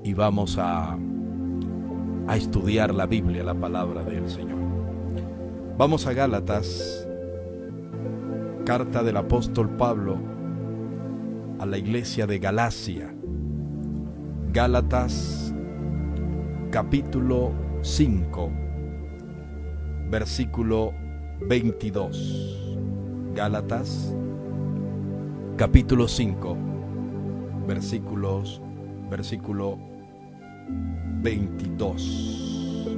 y vamos a estudiar la Biblia, la palabra del Señor. Vamos a Gálatas, carta del apóstol Pablo a la iglesia de Galacia. Gálatas capítulo 5, versículo 22. Gálatas capítulo 5, versículo 22.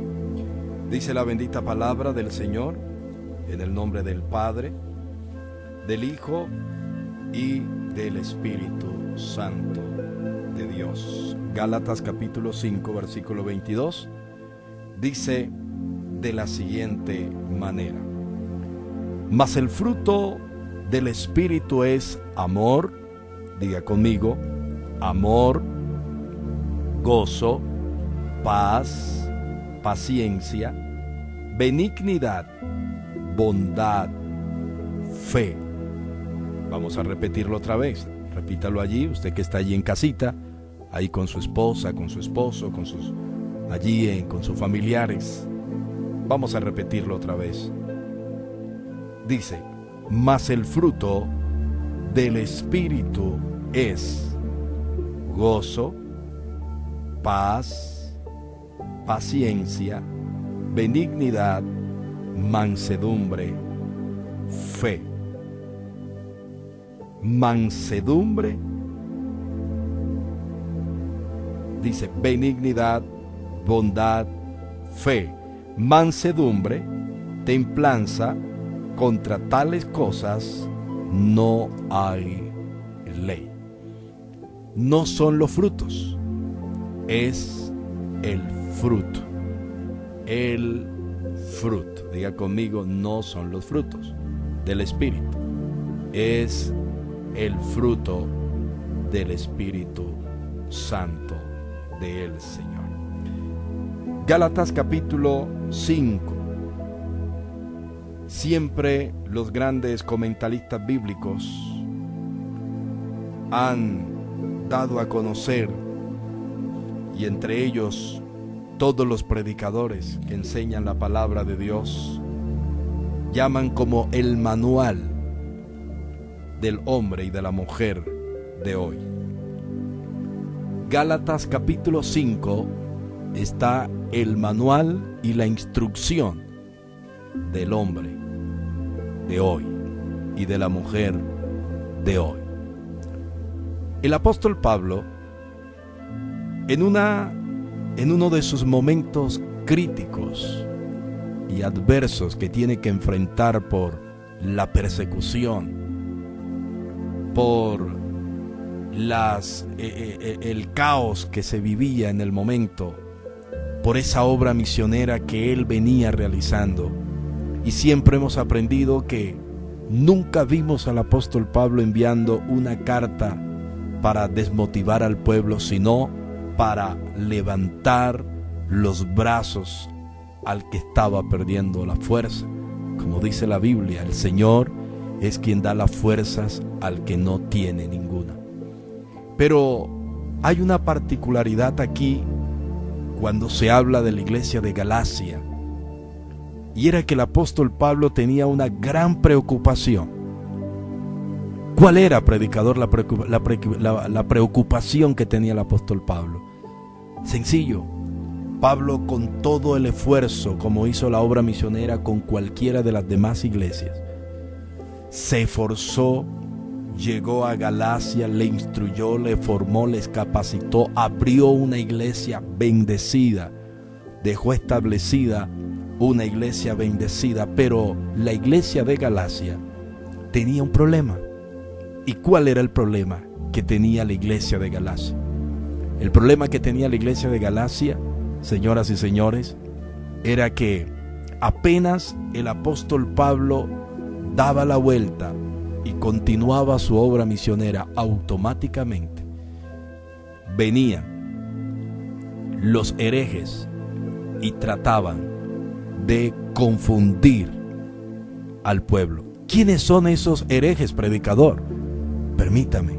Dice la bendita palabra del Señor, en el nombre del Padre, del Hijo y del Espíritu Santo de Dios. Gálatas capítulo 5, versículo 22, dice de la siguiente manera: mas el fruto del Espíritu es amor, diga conmigo, amor, gozo, paz, paciencia, benignidad, bondad, fe. Vamos a repetirlo otra vez. Repítalo allí, usted que está allí en casita, ahí con su esposa, con su esposo, con sus familiares. Vamos a repetirlo otra vez. Dice: mas el fruto del Espíritu es gozo, paz, paciencia, benignidad, mansedumbre, fe. Mansedumbre, dice benignidad, bondad, fe. Mansedumbre, templanza, contra tales cosas no hay ley. No son los frutos, es el fruto. El fruto, diga conmigo, no son los frutos del Espíritu, es el fruto del Espíritu Santo del Señor. Gálatas capítulo 5. Siempre los grandes comentaristas bíblicos han dado a conocer, y entre ellos todos los predicadores que enseñan la palabra de Dios, llaman como el manual del hombre y de la mujer de hoy. Gálatas capítulo 5 está el manual y la instrucción del hombre de hoy y de la mujer de hoy. El apóstol Pablo, en uno de sus momentos críticos y adversos que tiene que enfrentar por la persecución, por el caos que se vivía en el momento, por esa obra misionera que él venía realizando. Y siempre hemos aprendido que nunca vimos al apóstol Pablo enviando una carta para desmotivar al pueblo, sino para levantar los brazos al que estaba perdiendo la fuerza. Como dice la Biblia, el Señor es quien da las fuerzas al que no tiene ninguna. Pero hay una particularidad aquí cuando se habla de la iglesia de Galacia, y era que el apóstol Pablo tenía una gran preocupación. ¿Cuál era, predicador, la preocupación que tenía el apóstol Pablo? Sencillo. Pablo, con todo el esfuerzo, como hizo la obra misionera con cualquiera de las demás iglesias, se esforzó, llegó a Galacia, le instruyó, le formó, les capacitó, abrió una iglesia bendecida, dejó establecida una iglesia bendecida. Pero la iglesia de Galacia tenía un problema. ¿Y cuál era el problema que tenía la iglesia de Galacia? El problema que tenía la iglesia de Galacia, señoras y señores, era que apenas el apóstol Pablo daba la vuelta y continuaba su obra misionera, automáticamente venían los herejes y trataban de confundir al pueblo. ¿Quiénes son esos herejes, predicador? Permítame,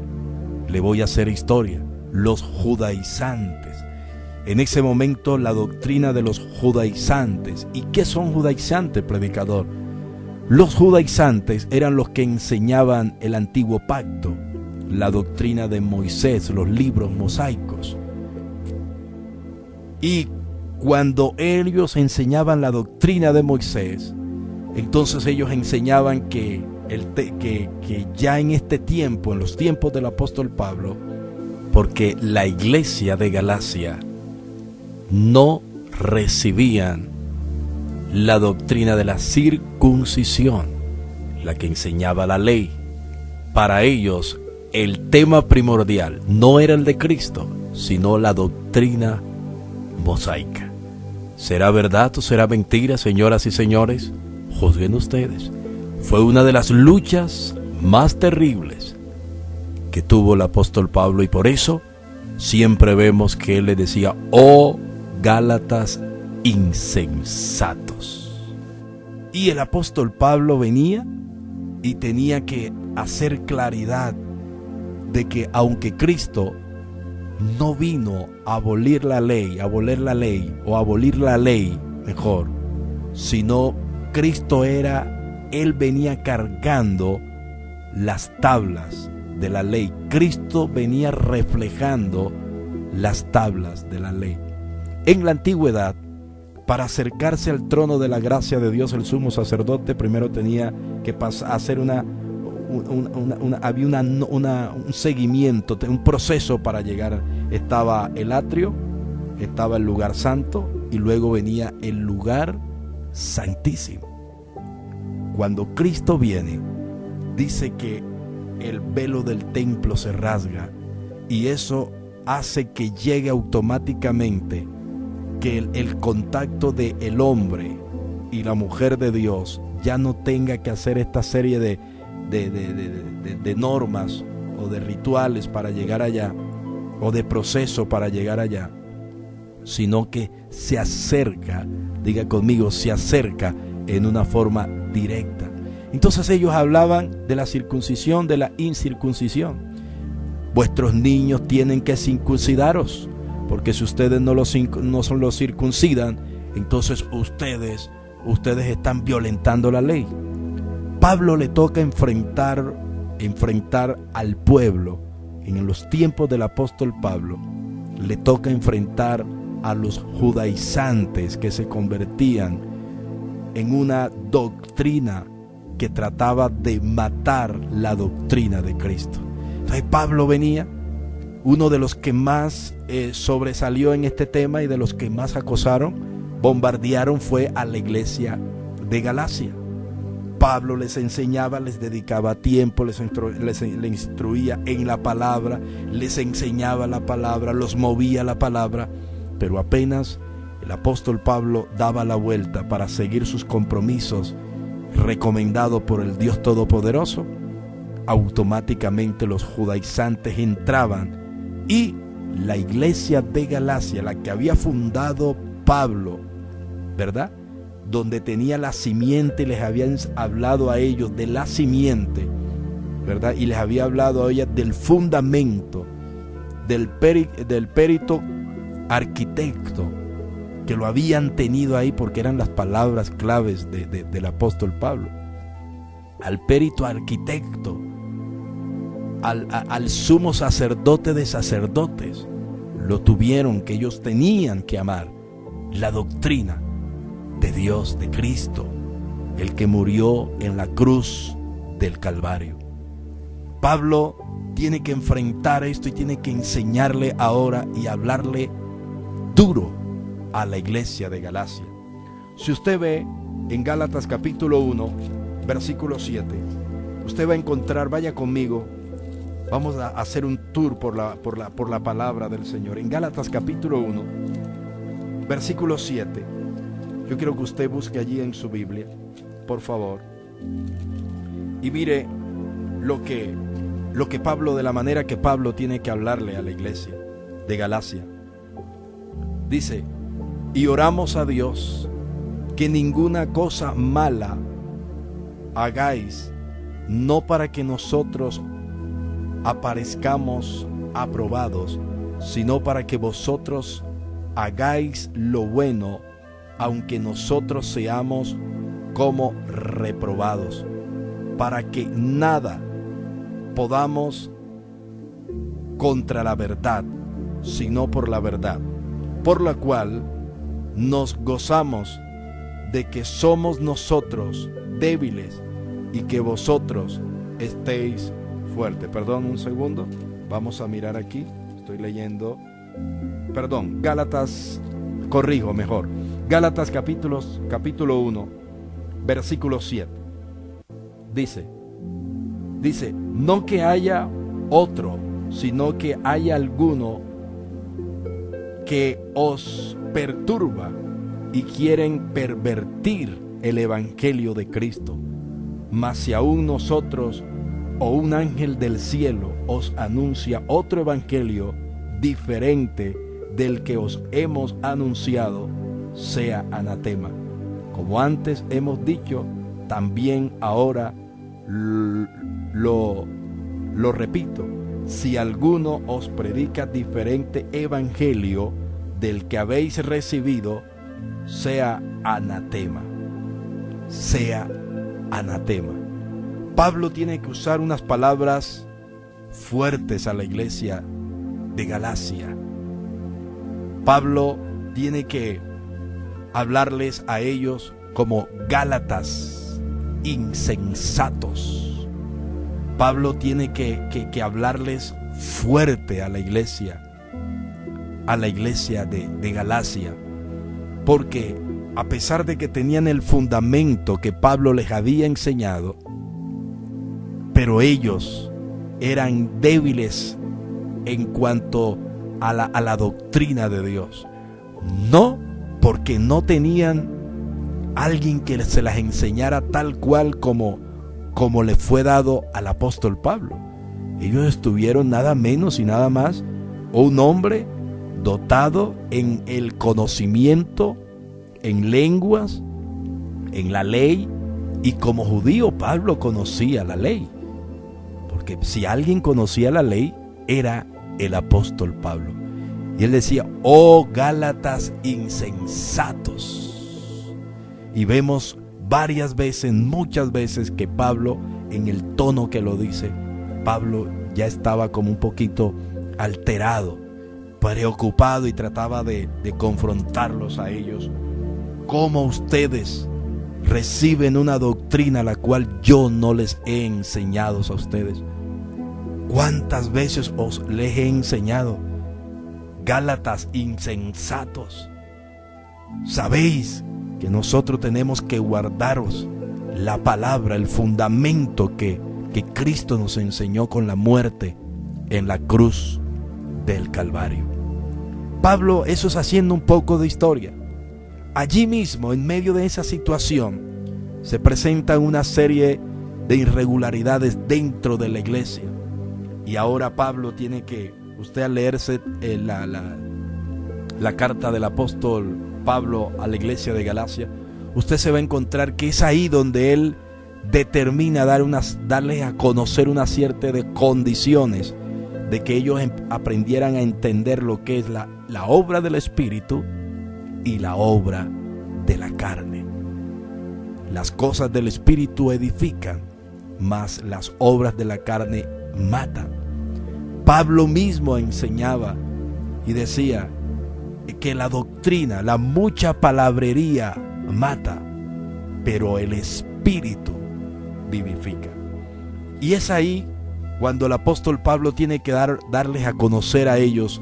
le voy a hacer historia. Los judaizantes. en ese momento la doctrina de los judaizantes. ¿Y qué son judaizantes, predicador? Los judaizantes eran los que enseñaban el antiguo pacto, la doctrina de Moisés, los libros mosaicos. Y cuando ellos enseñaban la doctrina de Moisés, entonces ellos enseñaban que ya en este tiempo, en los tiempos del apóstol Pablo, porque la iglesia de Galacia no recibían la doctrina de la circuncisión, la que enseñaba la ley. Para ellos, el tema primordial no era el de Cristo, sino la doctrina mosaica. ¿Será verdad o será mentira, señoras y señores? Juzguen ustedes. Fue una de las luchas más terribles que tuvo el apóstol Pablo, y por eso siempre vemos que él le decía: oh Gálatas insensatos. Y el apóstol Pablo venía y tenía que hacer claridad de que aunque Cristo no vino a abolir la ley, o abolir la ley mejor, sino Cristo él venía cargando las tablas de la ley. Cristo venía reflejando las tablas de la ley. En la antigüedad, para acercarse al trono de la gracia de Dios, el sumo sacerdote primero tenía que hacer había un seguimiento, un proceso para llegar. Estaba el atrio, estaba el lugar santo, y luego venía el lugar santísimo. Cuando Cristo viene, dice que el velo del templo se rasga, y eso hace que llegue automáticamente que el contacto de el hombre y la mujer de Dios ya no tenga que hacer esta serie de normas o de rituales para llegar allá, o de proceso para llegar allá, sino que se acerca, diga conmigo, se acerca en una forma directa. Entonces ellos hablaban de la circuncisión, de la incircuncisión. Vuestros niños tienen que circuncidaros, porque si ustedes no los circuncidan, entonces ustedes están violentando la ley. Pablo le toca enfrentar al pueblo. En los tiempos del apóstol Pablo le toca enfrentar a los judaizantes que se convertían en una doctrina que trataba de matar la doctrina de Cristo. Entonces Pablo venía, uno de los que más sobresalió en este tema y de los que más acosaron, bombardearon, fue a la iglesia de Galacia. Pablo les enseñaba, les dedicaba tiempo, les instruía en la palabra, les enseñaba la palabra, los movía la palabra, pero apenas el apóstol Pablo daba la vuelta para seguir sus compromisos recomendados por el Dios Todopoderoso, automáticamente los judaizantes entraban, y la iglesia de Galacia, la que había fundado Pablo, ¿verdad?, donde tenía la simiente, les habían hablado a ellos de la simiente, ¿verdad?, y les había hablado a ellas del fundamento, del perito arquitecto, que lo habían tenido ahí porque eran las palabras claves del apóstol Pablo. Al perito arquitecto, al sumo sacerdote de sacerdotes, lo tuvieron, que ellos tenían que amar la doctrina de Dios, de Cristo, el que murió en la cruz del Calvario. Pablo tiene que enfrentar esto y tiene que enseñarle ahora y hablarle duro a la iglesia de Galacia. Si usted ve en Gálatas capítulo 1, versículo 7, usted va a encontrar, vaya conmigo, vamos a hacer un tour por la palabra del Señor. En Gálatas capítulo 1, versículo 7, yo quiero que usted busque allí en su Biblia, por favor, y mire lo que Pablo, de la manera que Pablo tiene que hablarle a la iglesia de Galacia. Dice: y oramos a Dios que ninguna cosa mala hagáis, no para que nosotros aparezcamos aprobados, sino para que vosotros hagáis lo bueno, aunque nosotros seamos como reprobados, para que nada podamos contra la verdad, sino por la verdad, por la cual nos gozamos de que somos nosotros débiles y que vosotros estéis fuertes. Perdón, un segundo, vamos a mirar aquí, estoy leyendo, Gálatas, Gálatas capítulo 1, versículo 7. Dice, no que haya otro, sino que haya alguno que os perturba y quieren pervertir el evangelio de Cristo. Mas si aún nosotros o un ángel del cielo os anuncia otro evangelio diferente del que os hemos anunciado, sea anatema. Como antes hemos dicho, también ahora lo repito, si alguno os predica diferente evangelio del que habéis recibido, sea anatema. Sea anatema. Pablo tiene que usar unas palabras fuertes a la iglesia de Galacia. Pablo tiene que hablarles a ellos como Gálatas insensatos. Pablo tiene que hablarles fuerte a la iglesia de Galacia, porque a pesar de que tenían el fundamento que Pablo les había enseñado, pero ellos eran débiles en cuanto a la doctrina de Dios. No porque no tenían alguien que se las enseñara tal cual como le fue dado al apóstol Pablo. Ellos estuvieron nada menos y nada más un hombre dotado en el conocimiento, en lenguas, en la ley, y como judío Pablo conocía la ley, porque si alguien conocía la ley era el apóstol Pablo. Y él decía, oh Gálatas insensatos. Y vemos muchas veces que Pablo, en el tono que lo dice, Pablo ya estaba como un poquito alterado, preocupado, y trataba de confrontarlos a ellos. ¿Cómo ustedes reciben una doctrina la cual yo no les he enseñado a ustedes? ¿Cuántas veces les he enseñado? Gálatas insensatos. Sabéis que nosotros tenemos que guardaros la palabra, el fundamento que Cristo nos enseñó con la muerte en la cruz del Calvario. Pablo, eso es haciendo un poco de historia. Allí mismo, en medio de esa situación, se presentan una serie de irregularidades dentro de la iglesia. Y ahora Pablo tiene que, usted al leerse la carta del apóstol Pablo a la iglesia de Galacia, usted se va a encontrar que es ahí donde él determina darles a conocer una serie de condiciones de que ellos aprendieran a entender lo que es la obra del Espíritu y la obra de la carne. Las cosas del Espíritu edifican, mas las obras de la carne matan. Pablo mismo enseñaba y decía que la doctrina, la mucha palabrería mata, pero el Espíritu vivifica. Y es ahí cuando el apóstol Pablo tiene que darles a conocer a ellos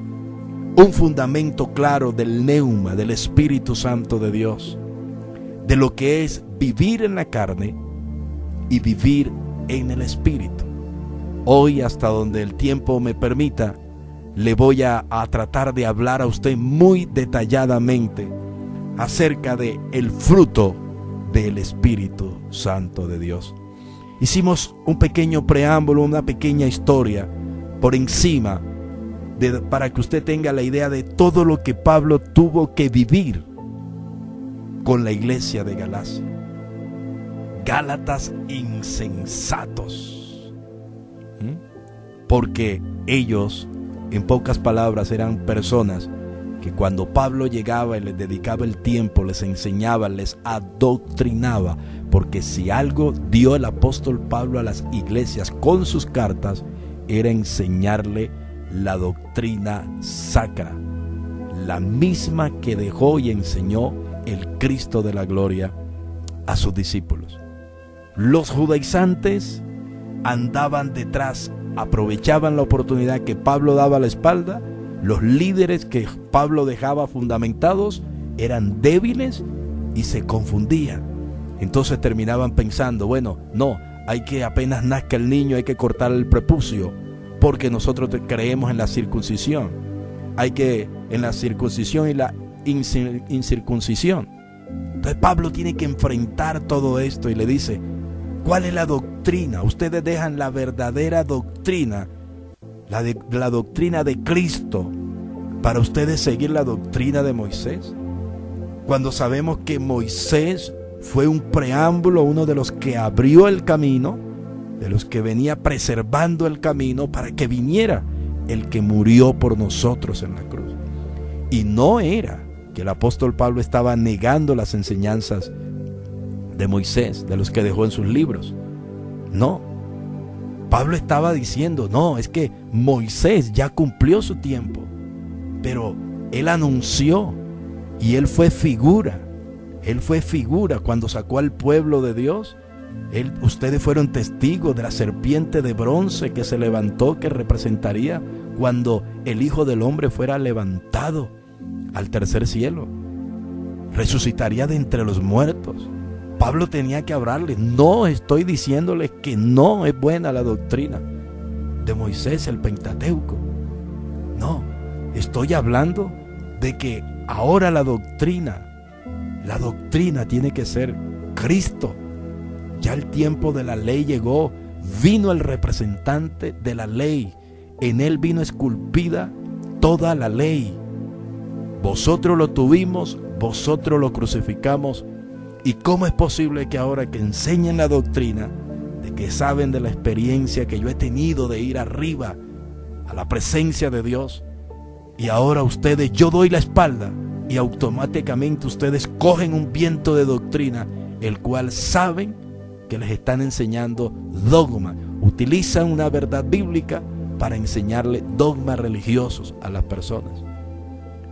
un fundamento claro del neuma, del Espíritu Santo de Dios, de lo que es vivir en la carne y vivir en el Espíritu. Hoy, hasta donde el tiempo me permita, le voy a tratar de hablar a usted muy detalladamente acerca de el fruto del Espíritu Santo de Dios. Hicimos un pequeño preámbulo, una pequeña historia por encima, para que usted tenga la idea de todo lo que Pablo tuvo que vivir con la iglesia de Galacia. Gálatas insensatos, porque ellos, en pocas palabras, eran personas que cuando Pablo llegaba y les dedicaba el tiempo, les enseñaba, les adoctrinaba, porque si algo dio el apóstol Pablo a las iglesias con sus cartas, era enseñarle la doctrina sacra, la misma que dejó y enseñó el Cristo de la gloria a sus discípulos. Los judaizantes andaban detrás, aprovechaban la oportunidad que Pablo daba a la espalda. Los líderes que Pablo dejaba fundamentados eran débiles y se confundían. Entonces terminaban pensando, bueno, no, hay que apenas nazca el niño, hay que cortar el prepucio, porque nosotros creemos en la circuncisión. Hay que en la circuncisión y la incircuncisión. Entonces Pablo tiene que enfrentar todo esto y le dice, ¿cuál es la doctrina? Ustedes dejan la verdadera doctrina, la doctrina de Cristo, para ustedes seguir la doctrina de Moisés. Cuando sabemos que Moisés fue un preámbulo, uno de los que abrió el camino, de los que venía preservando el camino para que viniera el que murió por nosotros en la cruz. Y no era que el apóstol Pablo estaba negando las enseñanzas de Moisés, de los que dejó en sus libros. No, Pablo estaba diciendo, no, es que Moisés ya cumplió su tiempo, pero él anunció y él fue figura cuando sacó al pueblo de Dios. Ustedes fueron testigos de la serpiente de bronce que se levantó, que representaría cuando el Hijo del Hombre fuera levantado al tercer cielo, resucitaría de entre los muertos. Pablo tenía que hablarles. No estoy diciéndoles que no es buena la doctrina de Moisés, el Pentateuco. No, estoy hablando de que ahora la doctrina tiene que ser Cristo. Ya el tiempo de la ley llegó, vino el representante de la ley, en él vino esculpida toda la ley. Vosotros lo tuvimos, vosotros lo crucificamos. ¿Y cómo es posible que ahora que enseñen la doctrina, de que saben de la experiencia que yo he tenido de ir arriba a la presencia de Dios, y ahora ustedes, yo doy la espalda y automáticamente ustedes cogen un viento de doctrina, el cual saben que les están enseñando dogma, utilizan una verdad bíblica para enseñarle dogmas religiosos a las personas?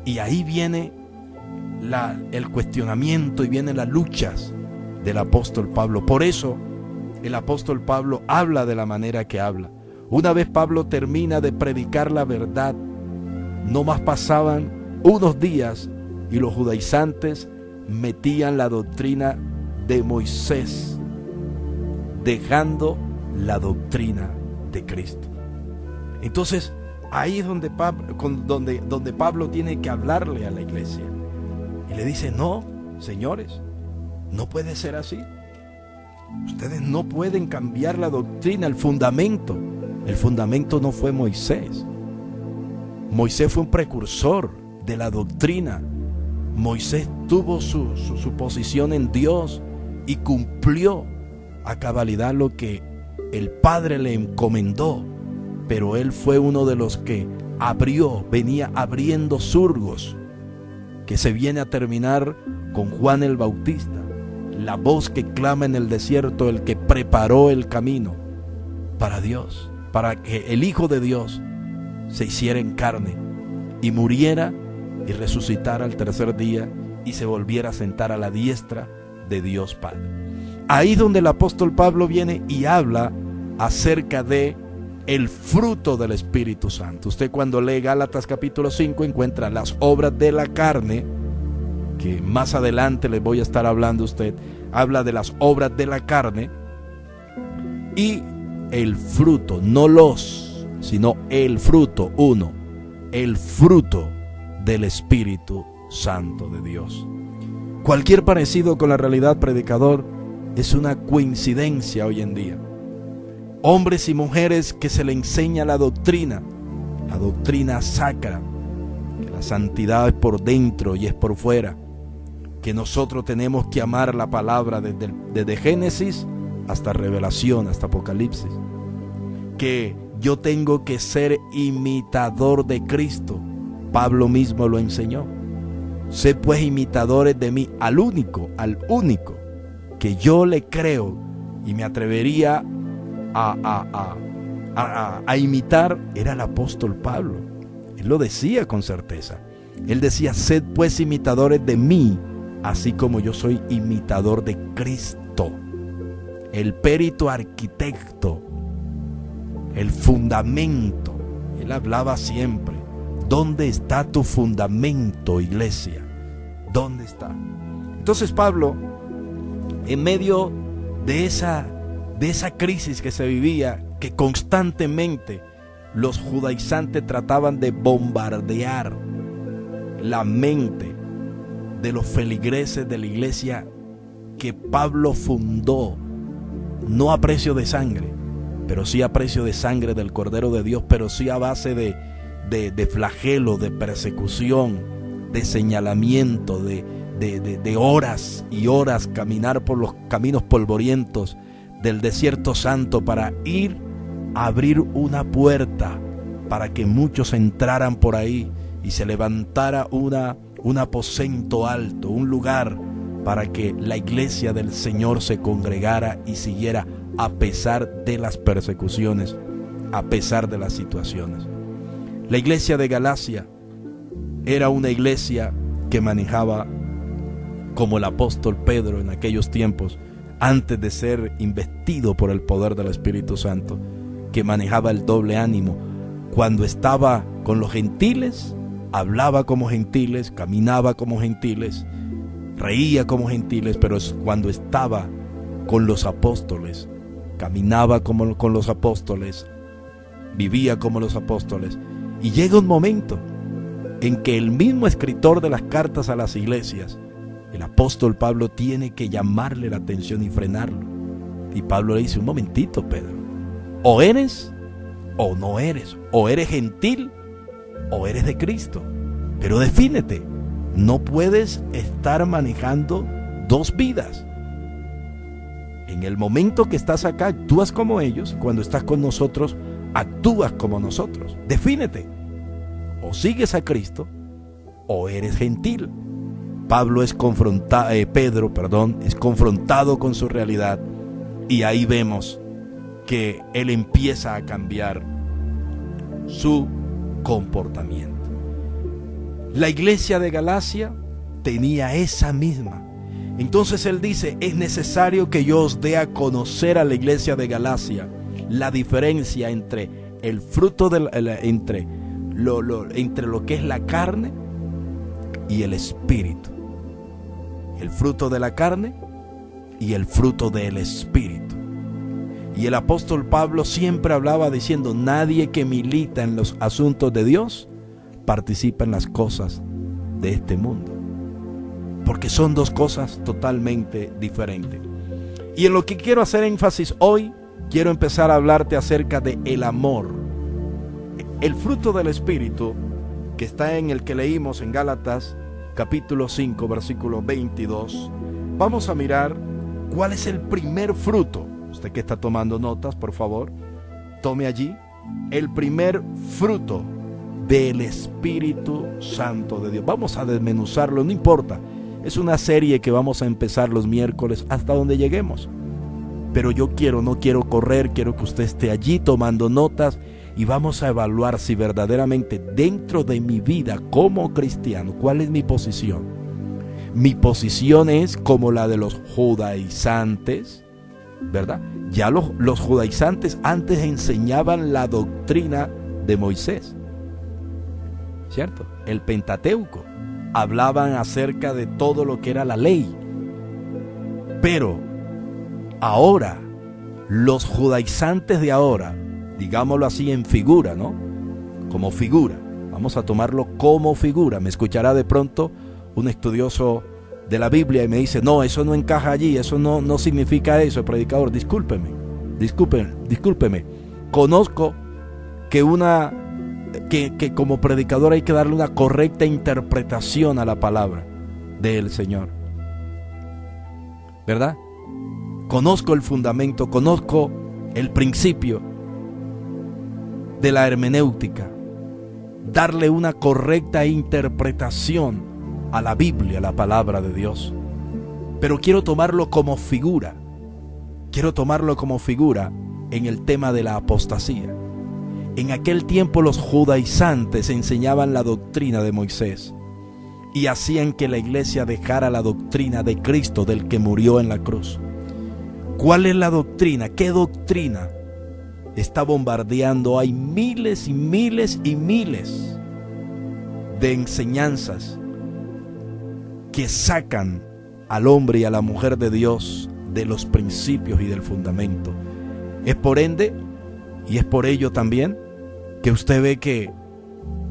Y ahí viene el cuestionamiento y vienen las luchas del apóstol Pablo. Por eso el apóstol Pablo habla de la manera que habla. Una vez Pablo termina de predicar la verdad, no más pasaban unos días y los judaizantes metían la doctrina de Moisés, dejando la doctrina de Cristo. Entonces ahí es donde Pablo tiene que hablarle a la iglesia y le dice, no, señores, no puede ser así. Ustedes no pueden cambiar la doctrina, el fundamento. El fundamento no fue Moisés. Moisés fue un precursor de la doctrina. Moisés tuvo su posición en Dios y cumplió a cabalidad lo que el Padre le encomendó, pero él fue uno de los que venía abriendo surgos, que se viene a terminar con Juan el Bautista, la voz que clama en el desierto, el que preparó el camino para Dios, para que el Hijo de Dios se hiciera en carne y muriera y resucitara al tercer día y se volviera a sentar a la diestra de Dios Padre. Ahí donde el apóstol Pablo viene y habla acerca de el fruto del Espíritu Santo. Usted cuando lee Gálatas capítulo 5 encuentra las obras de la carne, que más adelante les voy a estar hablando a usted. Habla de las obras de la carne y el fruto, no sino el fruto, el fruto del Espíritu Santo de Dios. Cualquier parecido con la realidad, predicador, es una coincidencia hoy en día. Hombres y mujeres que se le enseña la doctrina sacra, que la santidad es por dentro y es por fuera, que nosotros tenemos que amar la palabra desde Génesis hasta Revelación, hasta Apocalipsis, que yo tengo que ser imitador de Cristo, Pablo mismo lo enseñó. Sed pues imitadores de mí, al único que yo le creo y me atrevería a imitar, era el apóstol Pablo. Él lo decía con certeza. Él decía: sed pues imitadores de mí, así como yo soy imitador de Cristo. El perito arquitecto, el fundamento. Él hablaba siempre: ¿dónde está tu fundamento, iglesia? ¿Dónde está? Entonces Pablo, en medio de esa crisis que se vivía, que constantemente los judaizantes trataban de bombardear la mente de los feligreses de la iglesia que Pablo fundó, no a precio de sangre, pero sí a precio de sangre del Cordero de Dios, pero sí a base de flagelo, de persecución, de señalamiento, de horas y horas caminar por los caminos polvorientos del desierto santo para ir a abrir una puerta para que muchos entraran por ahí y se levantara un aposento alto, un lugar para que la iglesia del Señor se congregara y siguiera a pesar de las persecuciones, a pesar de las situaciones. La iglesia de Galacia era una iglesia que manejaba, como el apóstol Pedro en aquellos tiempos, antes de ser investido por el poder del Espíritu Santo, que manejaba el doble ánimo. Cuando estaba con los gentiles, hablaba como gentiles, caminaba como gentiles, reía como gentiles, pero cuando estaba con los apóstoles, caminaba como con los apóstoles, vivía como los apóstoles. Y llega un momento en que el mismo escritor de las cartas a las iglesias, el apóstol Pablo, tiene que llamarle la atención y frenarlo. Y Pablo le dice: un momentito, Pedro, o eres o no eres, o eres gentil o eres de Cristo, pero defínete. No puedes estar manejando dos vidas. En el momento que estás acá actúas como ellos, cuando estás con nosotros actúas como nosotros. Defínete. O sigues a Cristo o eres gentil. Pedro es confrontado con su realidad, y ahí vemos que él empieza a cambiar su comportamiento. La iglesia de Galacia tenía esa misma. Entonces él dice: es necesario que yo os dé a conocer a la iglesia de Galacia la diferencia entre el fruto entre lo que es la carne y el espíritu. El fruto de la carne y el fruto del espíritu. Y el apóstol Pablo siempre hablaba diciendo: nadie que milita en los asuntos de Dios participa en las cosas de este mundo, porque son dos cosas totalmente diferentes. Y en lo que quiero hacer énfasis hoy, quiero empezar a hablarte acerca de el amor. El fruto del espíritu, que está en el que leímos en Gálatas capítulo 5 versículo 22. Vamos a mirar cuál es el primer fruto. Usted que está tomando notas, por favor, tome allí el primer fruto del Espíritu Santo de Dios. Vamos a desmenuzarlo, no importa. Es una serie que vamos a empezar los miércoles hasta donde lleguemos. Pero no quiero correr, quiero que usted esté allí tomando notas y vamos a evaluar si verdaderamente dentro de mi vida como cristiano, ¿cuál es mi posición? Mi posición es como la de los judaizantes, ¿verdad? Ya los judaizantes antes enseñaban la doctrina de Moisés, ¿cierto? El Pentateuco. Hablaban acerca de todo lo que era la ley. Pero ahora, los judaizantes de ahora, digámoslo así en figura, ¿no? Como figura. Vamos a tomarlo como figura. Me escuchará de pronto un estudioso de la Biblia y me dice: no, eso no encaja allí, eso no significa eso, predicador. Discúlpeme. Conozco que como predicador hay que darle una correcta interpretación a la palabra del Señor, ¿verdad? Conozco el fundamento, conozco el principio de la hermenéutica, darle una correcta interpretación a la Biblia, a la palabra de Dios. Pero quiero tomarlo como figura. Quiero tomarlo como figura en el tema de la apostasía. En aquel tiempo los judaizantes enseñaban la doctrina de Moisés y hacían que la iglesia dejara la doctrina de Cristo, del que murió en la cruz. ¿Cuál es la doctrina? ¿Qué doctrina está bombardeando? Hay miles y miles y miles de enseñanzas que sacan al hombre y a la mujer de Dios de los principios y del fundamento. Es por ende, y es por ello también, que usted ve que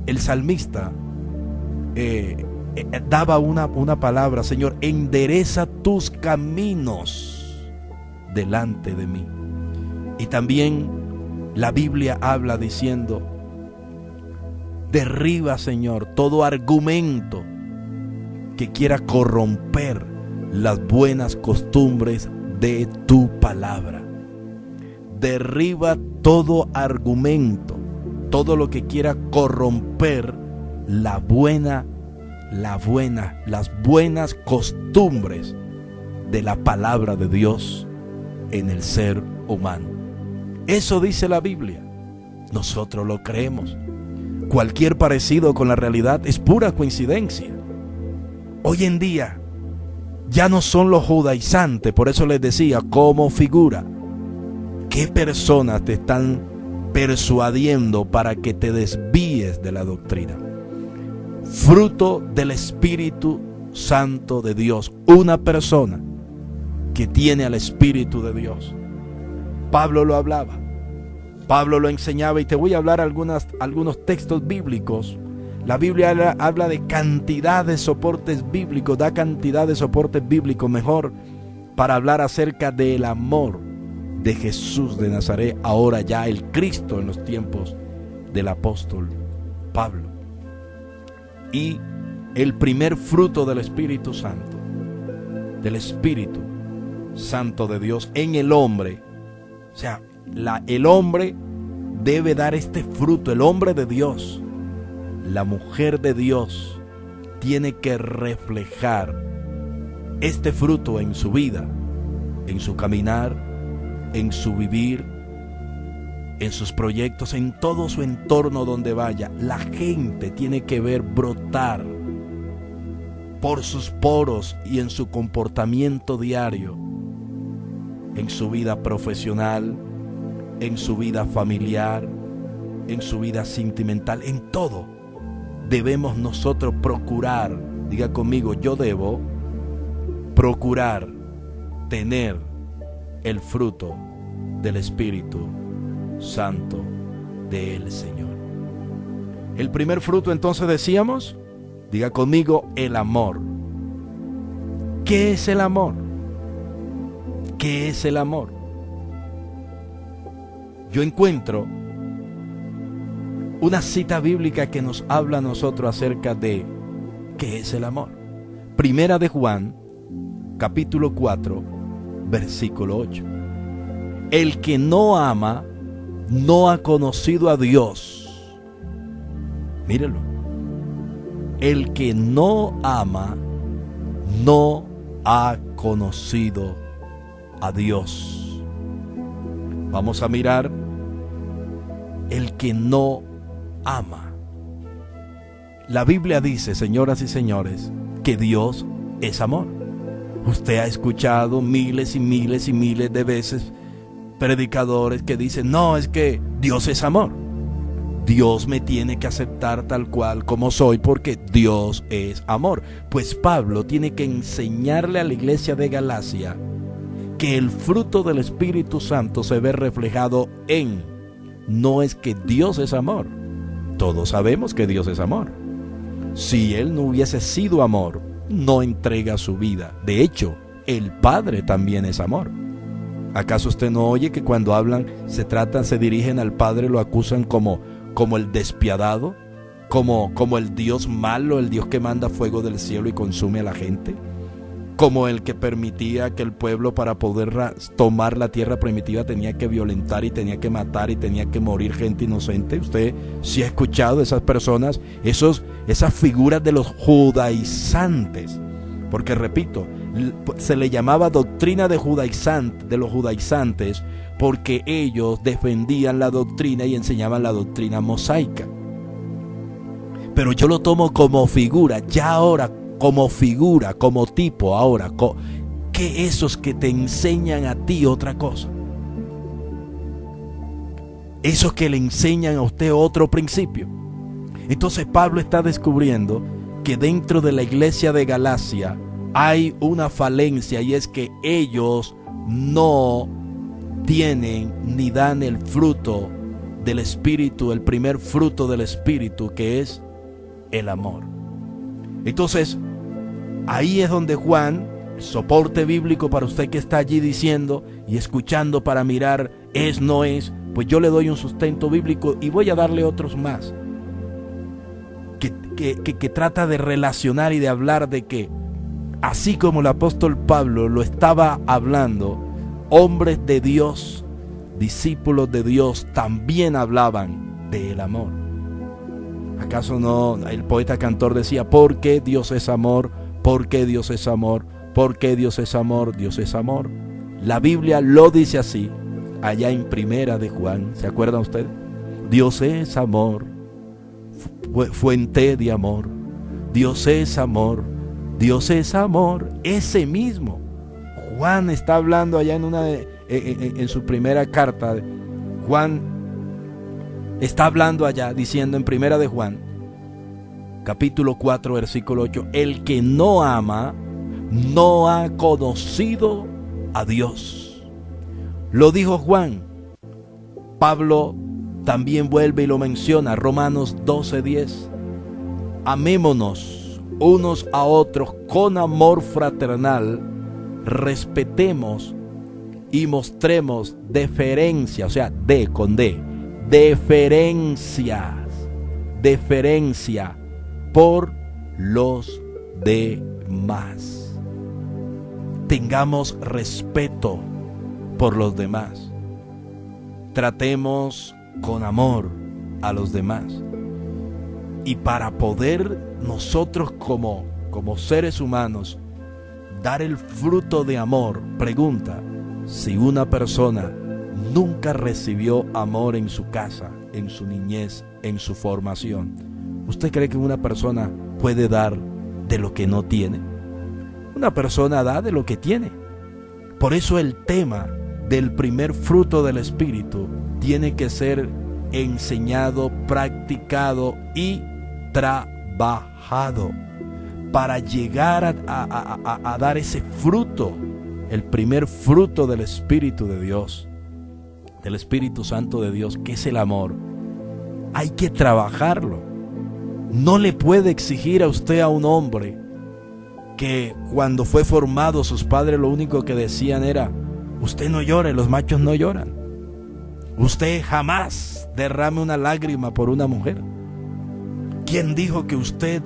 el salmista daba una palabra: Señor, endereza tus caminos delante de mí. Y también la Biblia habla diciendo: derriba, Señor, todo argumento que quiera corromper las buenas costumbres de tu palabra. Derriba todo argumento, todo lo que quiera corromper las buenas costumbres de la palabra de Dios en el ser humano. Eso dice la Biblia. Nosotros lo creemos. Cualquier parecido con la realidad es pura coincidencia. Hoy en día ya no son los judaizantes, por eso les decía, como figura. ¿Qué personas te están persuadiendo para que te desvíes de la doctrina? Fruto del Espíritu Santo de Dios. Una persona que tiene al Espíritu de Dios. Pablo lo hablaba, Pablo lo enseñaba, y te voy a hablar algunos textos bíblicos. La Biblia habla de cantidad de soportes bíblicos, da cantidad de soportes bíblicos, mejor, para hablar acerca del amor de Jesús de Nazaret, ahora ya el Cristo en los tiempos del apóstol Pablo. Y el primer fruto del Espíritu Santo, del Espíritu Santo de Dios en el hombre, o sea, el hombre debe dar este fruto, el hombre de Dios. La mujer de Dios tiene que reflejar este fruto en su vida, en su caminar, en su vivir, en sus proyectos, en todo su entorno donde vaya. La gente tiene que ver brotar por sus poros y en su comportamiento diario, en su vida profesional, en su vida familiar, en su vida sentimental, en todo. Debemos nosotros procurar, diga conmigo, yo debo procurar tener el fruto del Espíritu Santo del Señor. El primer fruto, entonces, decíamos, diga conmigo, el amor. ¿Qué es el amor? ¿Qué es el amor? Yo encuentro una cita bíblica que nos habla a nosotros acerca de qué es el amor. Primera de Juan, capítulo 4, versículo 8. El que no ama no ha conocido a Dios. Mírelo. El que no ama no ha conocido a Dios. Vamos a mirar el que no ama. La Biblia dice, señoras y señores, que Dios es amor. Usted ha escuchado miles y miles y miles de veces predicadores que dicen, no, es que Dios es amor. Dios me tiene que aceptar tal cual como soy porque Dios es amor. Pues Pablo tiene que enseñarle a la iglesia de Galacia que el fruto del Espíritu Santo se ve reflejado en, no es que Dios es amor. Todos sabemos que Dios es amor. Si Él no hubiese sido amor, no entrega su vida. De hecho, el Padre también es amor. ¿Acaso usted no oye que cuando hablan, se dirigen al Padre, lo acusan como el despiadado, como el Dios malo, el Dios que manda fuego del cielo y consume a la gente? como el que permitía que el pueblo, para poder tomar la tierra primitiva, tenía que violentar y tenía que matar y tenía que morir gente inocente. Usted sí ha escuchado esas personas, esas figuras de los judaizantes, porque repito, se le llamaba doctrina de los judaizantes porque ellos defendían la doctrina y enseñaban la doctrina mosaica. Pero yo lo tomo como figura, ya ahora, como figura, como tipo ahora, que esos que te enseñan a ti otra cosa, esos que le enseñan a usted otro principio. Entonces Pablo está descubriendo que dentro de la iglesia de Galacia hay una falencia, y es que ellos no tienen ni dan el fruto del Espíritu, el primer fruto del Espíritu, que es el amor. Entonces, ahí es donde Juan, el soporte bíblico para usted que está allí diciendo y escuchando para mirar es, no es, pues yo le doy un sustento bíblico y voy a darle otros más, que trata de relacionar y de hablar de que, así como el apóstol Pablo lo estaba hablando, hombres de Dios, discípulos de Dios, también hablaban del amor. ¿Acaso no? El poeta cantor decía, porque Dios es amor, porque Dios es amor, porque Dios es amor, Dios es amor. La Biblia lo dice así, allá en Primera de Juan, ¿se acuerdan ustedes? Dios es amor, fuente de amor, Dios es amor, Dios es amor, ese mismo. Juan está hablando allá en su primera carta. Juan está hablando allá, diciendo en Primera de Juan, capítulo 4, versículo 8, el que no ama, no ha conocido a Dios. Lo dijo Juan. Pablo también vuelve y lo menciona, Romanos 12:10. Amémonos unos a otros con amor fraternal, respetemos y mostremos deferencia, o sea, deferencia por los demás. Tengamos respeto por los demás. Tratemos con amor a los demás. Y para poder nosotros como seres humanos dar el fruto de amor, pregunta, si una persona nunca recibió amor en su casa, en su niñez, en su formación, ¿usted cree que una persona puede dar de lo que no tiene? Una persona da de lo que tiene. Por eso el tema del primer fruto del Espíritu tiene que ser enseñado, practicado y trabajado para llegar a dar ese fruto, el primer fruto del Espíritu de Dios, del Espíritu Santo de Dios, que es el amor. Hay que trabajarlo. No le puede exigir a usted a un hombre que cuando fue formado sus padres lo único que decían era, usted no llore, los machos no lloran. Usted jamás derrame una lágrima por una mujer. ¿Quién dijo que usted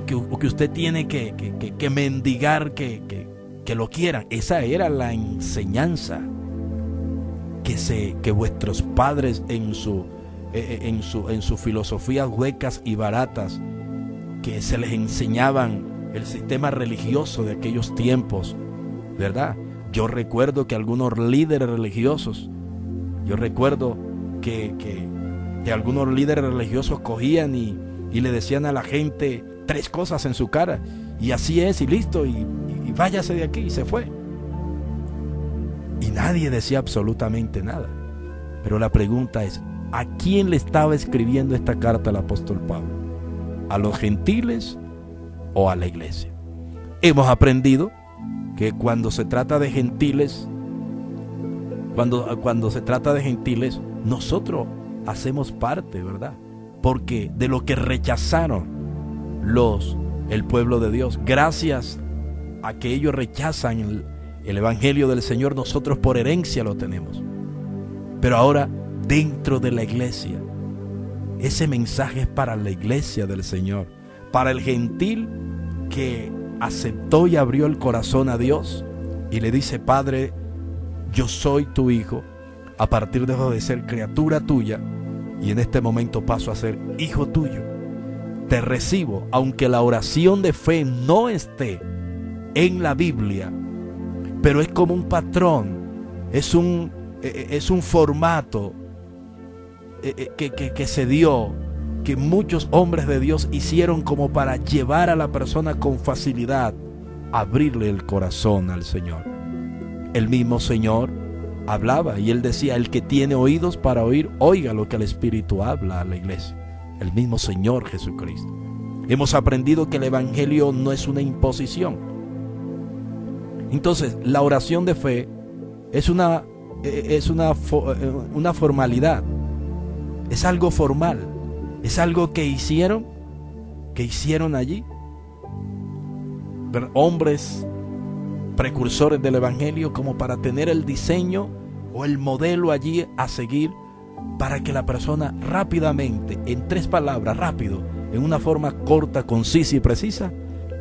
que usted tiene que mendigar que lo quieran? Esa era la enseñanza que vuestros padres en sus filosofías huecas y baratas, que se les enseñaban el sistema religioso de aquellos tiempos, ¿verdad? Yo recuerdo que algunos líderes religiosos, que algunos líderes religiosos cogían y le decían a la gente 3 cosas en su cara, y así es, y listo, y váyase de aquí, y se fue. Y nadie decía absolutamente nada. Pero la pregunta es, ¿a quién le estaba escribiendo esta carta el apóstol Pablo? ¿A los gentiles o a la iglesia? Hemos aprendido que cuando se trata de gentiles, cuando se trata de gentiles, nosotros hacemos parte, ¿verdad? Porque de lo que rechazaron el pueblo de Dios, gracias a que ellos rechazan el evangelio del Señor, nosotros por herencia lo tenemos. Pero ahora, dentro de la iglesia, ese mensaje es para la iglesia del Señor, para el gentil que aceptó y abrió el corazón a Dios y le dice: Padre, yo soy tu hijo, a partir de ser criatura tuya y en este momento paso a ser hijo tuyo. Te recibo, aunque la oración de fe no esté en la Biblia, pero es como un patrón, es un formato que se dio, que muchos hombres de Dios hicieron como para llevar a la persona con facilidad a abrirle el corazón al Señor. El mismo Señor hablaba y Él decía: el que tiene oídos para oír, oiga lo que el Espíritu habla a la iglesia. El mismo Señor Jesucristo. Hemos aprendido que el Evangelio no es una imposición. Entonces, la oración de fe es una formalidad, es algo formal, es algo que hicieron allí hombres precursores del Evangelio, como para tener el diseño o el modelo allí a seguir, para que la persona rápidamente, en 3 palabras, rápido, en una forma corta, concisa y precisa,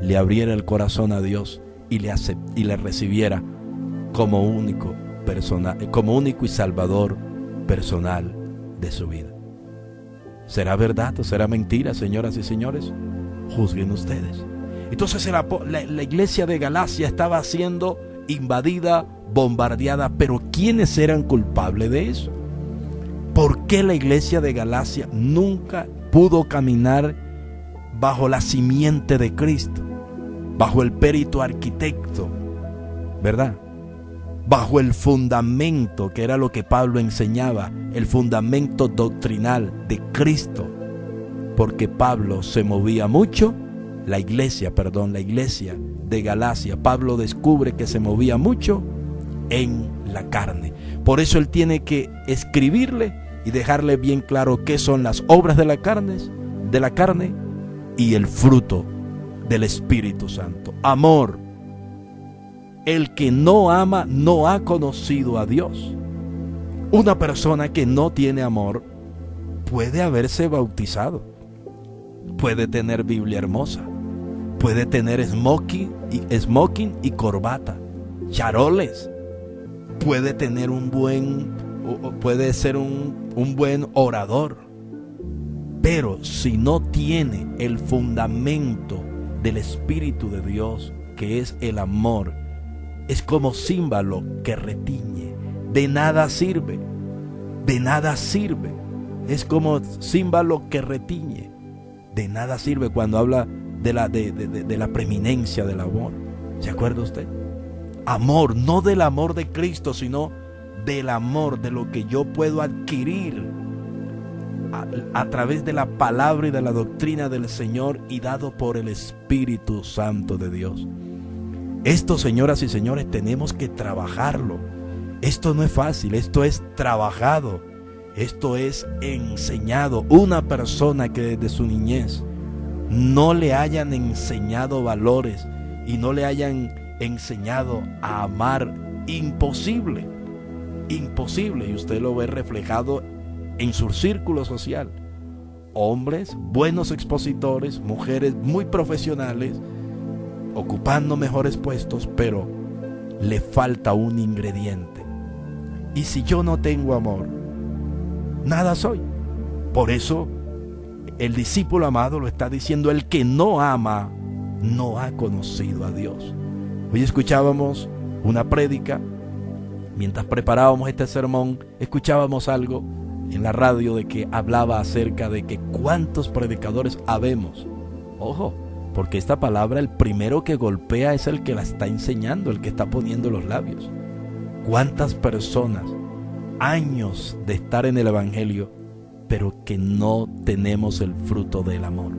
le abriera el corazón a Dios y le recibiera como único y salvador personal de su vida. ¿Será verdad o será mentira, señoras y señores? Juzguen ustedes. Entonces la iglesia de Galacia estaba siendo invadida, bombardeada, pero ¿quiénes eran culpables de eso? ¿Por qué la iglesia de Galacia nunca pudo caminar bajo la simiente de Cristo, bajo el perito arquitecto, ¿verdad? Bajo el fundamento, que era lo que Pablo enseñaba, el fundamento doctrinal de Cristo? Porque Pablo se movía mucho, la iglesia de Galacia, Pablo descubre que se movía mucho en la carne. Por eso él tiene que escribirle y dejarle bien claro qué son las obras de la carne y el fruto del Espíritu Santo. Amor. El que no ama no ha conocido a Dios. Una persona que no tiene amor puede haberse bautizado, puede tener Biblia hermosa, puede tener smoking y corbata, charoles, puede tener puede ser un buen orador, pero si no tiene el fundamento del Espíritu de Dios, que es el amor, es como címbalo que retiñe, de nada sirve, es como címbalo que retiñe, de nada sirve cuando habla de la preeminencia del amor. ¿Se acuerda usted? Amor, no del amor de Cristo, sino del amor, de lo que yo puedo adquirir a través de la palabra y de la doctrina del Señor y dado por el Espíritu Santo de Dios. Esto, señoras y señores, tenemos que trabajarlo. Esto no es fácil, esto es trabajado, esto es enseñado. Una persona que desde su niñez no le hayan enseñado valores y no le hayan enseñado a amar, imposible, y usted lo ve reflejado en su círculo social. Hombres, buenos expositores, mujeres muy profesionales, ocupando mejores puestos, pero le falta un ingrediente. Y si yo no tengo amor, nada soy. Por eso el discípulo amado lo está diciendo: el que no ama no ha conocido a Dios. Hoy escuchábamos una prédica, mientras preparábamos este sermón, escuchábamos algo en la radio de que hablaba acerca de que cuántos predicadores habemos. Ojo, porque esta palabra, el primero que golpea es el que la está enseñando, el que está poniendo los labios. ¿Cuántas personas, años de estar en el Evangelio, pero que no tenemos el fruto del amor?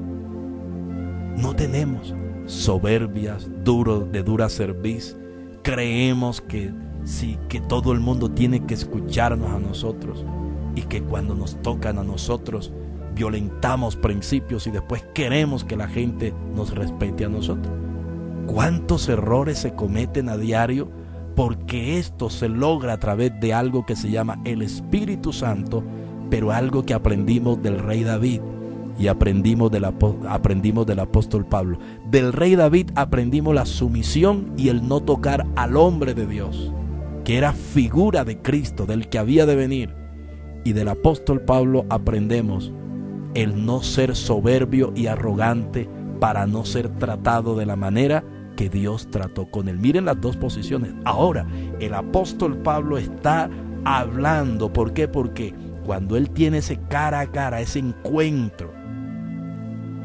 No tenemos. Soberbias, de dura cerviz. Creemos que sí, que todo el mundo tiene que escucharnos a nosotros, y que cuando nos tocan a nosotros violentamos principios y después queremos que la gente nos respete a nosotros. ¿Cuántos errores se cometen a diario? Porque esto se logra a través de algo que se llama el Espíritu Santo, pero algo que aprendimos del rey David, y aprendimos del apóstol Pablo. Del rey David aprendimos la sumisión y el no tocar al hombre de Dios, que era figura de Cristo, del que había de venir. Y del apóstol Pablo aprendemos el no ser soberbio y arrogante para no ser tratado de la manera que Dios trató con él. Miren las dos posiciones. Ahora, el apóstol Pablo está hablando. ¿Por qué? Porque cuando él tiene ese cara a cara, ese encuentro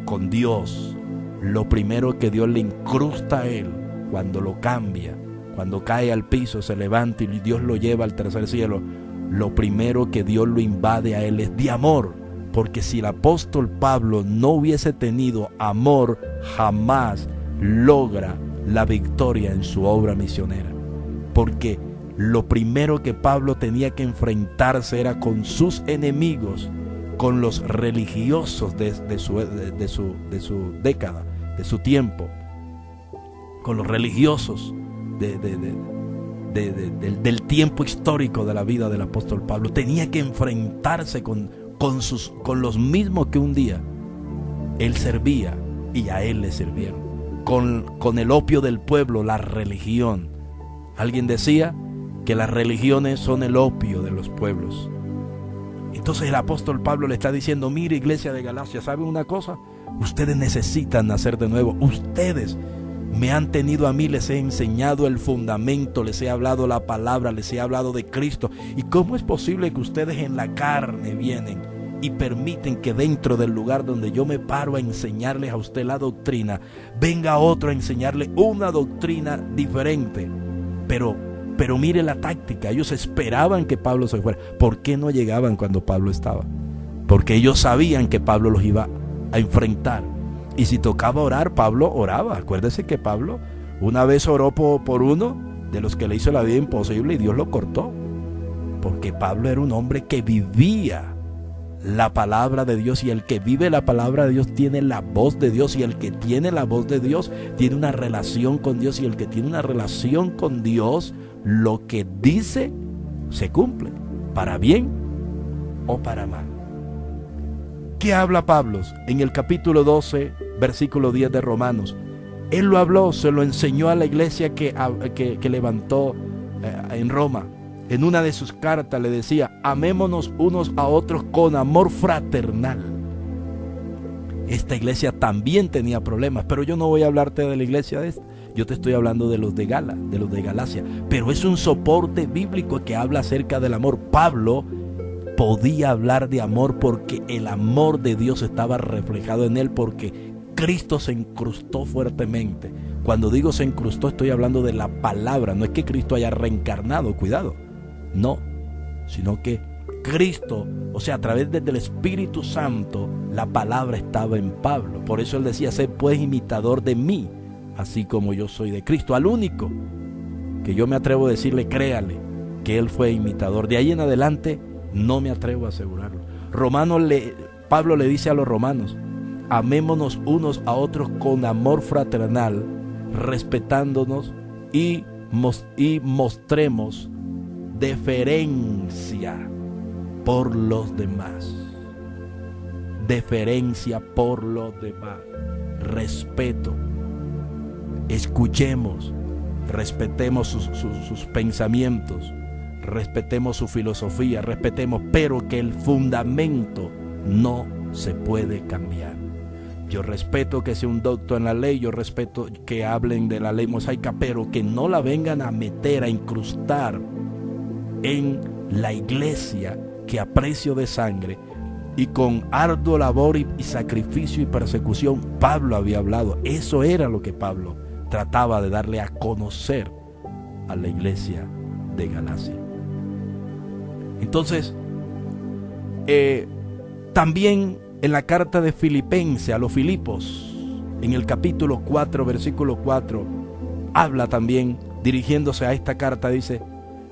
con Dios, lo primero que Dios le incrusta a él, cuando lo cambia, cuando cae al piso, se levanta y Dios lo lleva al tercer cielo, lo primero que Dios lo invade a él es de amor. Porque si el apóstol Pablo no hubiese tenido amor, jamás logra la victoria en su obra misionera. Porque lo primero que Pablo tenía que enfrentarse era con sus enemigos, con los religiosos de su década, de su tiempo, con los religiosos del tiempo histórico de la vida del apóstol Pablo. Tenía que enfrentarse con los mismos que un día él servía y a él le sirvieron, con el opio del pueblo, la religión. Alguien decía que las religiones son el opio de los pueblos. Entonces el apóstol Pablo le está diciendo: mire, iglesia de Galacia, ¿saben una cosa? Ustedes necesitan nacer de nuevo. Ustedes me han tenido a mí, les he enseñado el fundamento, les he hablado la palabra, les he hablado de Cristo. ¿Y cómo es posible que ustedes en la carne vienen y permiten que dentro del lugar donde yo me paro a enseñarles a usted la doctrina, venga otro a enseñarle una doctrina diferente? Pero mire la táctica. Ellos esperaban que Pablo se fuera. ¿Por qué no llegaban cuando Pablo estaba? Porque ellos sabían que Pablo los iba a enfrentar. Y si tocaba orar, Pablo oraba. Acuérdese que Pablo una vez oró por uno de los que le hizo la vida imposible y Dios lo cortó. Porque Pablo era un hombre que vivía la palabra de Dios, y el que vive la palabra de Dios tiene la voz de Dios, y el que tiene la voz de Dios tiene una relación con Dios, y el que tiene una relación con Dios, lo que dice se cumple, para bien o para mal. ¿Qué habla Pablo en el capítulo 12, versículo 10 de Romanos? Él lo habló, se lo enseñó a la iglesia que levantó en Roma. En una de sus cartas le decía: amémonos unos a otros con amor fraternal. Esta iglesia también tenía problemas, pero yo no voy a hablarte de la iglesia de esta. Yo te estoy hablando de los de Galacia. Pero es un soporte bíblico que habla acerca del amor. Pablo podía hablar de amor porque el amor de Dios estaba reflejado en él, porque Cristo se incrustó fuertemente. Cuando digo se incrustó, estoy hablando de la palabra. No es que Cristo haya reencarnado, cuidado. No, sino que Cristo, o sea, a través del Espíritu Santo, la palabra estaba en Pablo. Por eso él decía: sé pues imitador de mí, así como yo soy de Cristo. Al único que yo me atrevo a decirle, créale, que él fue imitador. De ahí en adelante no me atrevo a asegurarlo. Pablo le dice a los romanos: amémonos unos a otros con amor fraternal, respetándonos y mostremos deferencia por los demás. Deferencia por los demás. Respeto. Escuchemos, respetemos sus pensamientos, respetemos su filosofía, respetemos, pero que el fundamento no se puede cambiar. Yo respeto que sea un doctor en la ley, yo respeto que hablen de la ley mosaica, pero que no la vengan a meter, a incrustar en la iglesia, que a precio de sangre y con arduo labor y sacrificio y persecución Pablo había hablado. Eso era lo que Pablo trataba de darle a conocer a la iglesia de Galacia. Entonces, también en la carta de Filipenses a los Filipos, en el capítulo 4, versículo 4, habla también, dirigiéndose a esta carta, dice: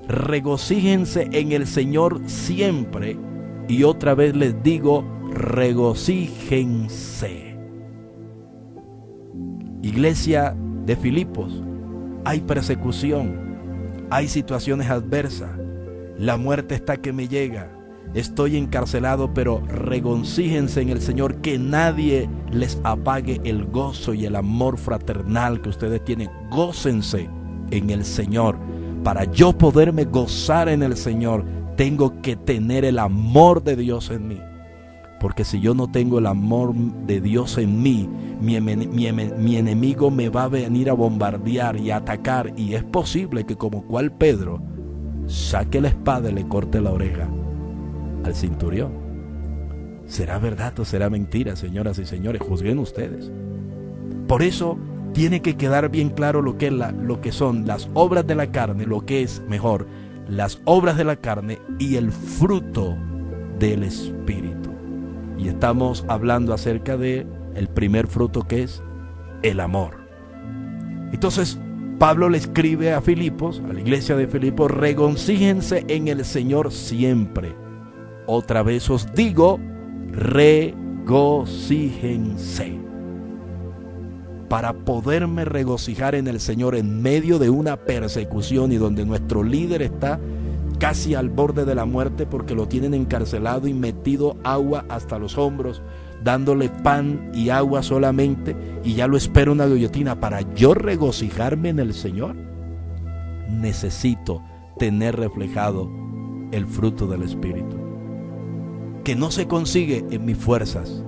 regocíjense en el Señor siempre, y otra vez les digo, regocíjense. Iglesia de Filipos, hay persecución, hay situaciones adversas, la muerte está que me llega, estoy encarcelado, pero regocíjense en el Señor, que nadie les apague el gozo y el amor fraternal que ustedes tienen. Gócense en el Señor. Para yo poderme gozar en el Señor, tengo que tener el amor de Dios en mí. Porque si yo no tengo el amor de Dios en mí, mi enemigo me va a venir a bombardear y a atacar. Y es posible que, como cual Pedro, saque la espada y le corte la oreja al centurión. ¿Será verdad o será mentira, señoras y señores? Juzguen ustedes. Por eso tiene que quedar bien claro lo que son las obras de la carne, lo que es mejor, las obras de la carne y el fruto del Espíritu. Y estamos hablando acerca de el primer fruto, que es el amor. Entonces Pablo le escribe a Filipos, a la iglesia de Filipos: regocíjense en el Señor siempre. Otra vez os digo, regocíjense. Para poderme regocijar en el Señor en medio de una persecución y donde nuestro líder está casi al borde de la muerte porque lo tienen encarcelado y metido agua hasta los hombros, dándole pan y agua solamente, y ya lo espera una guillotina. Para yo regocijarme en el Señor, necesito tener reflejado el fruto del Espíritu, que no se consigue en mis fuerzas,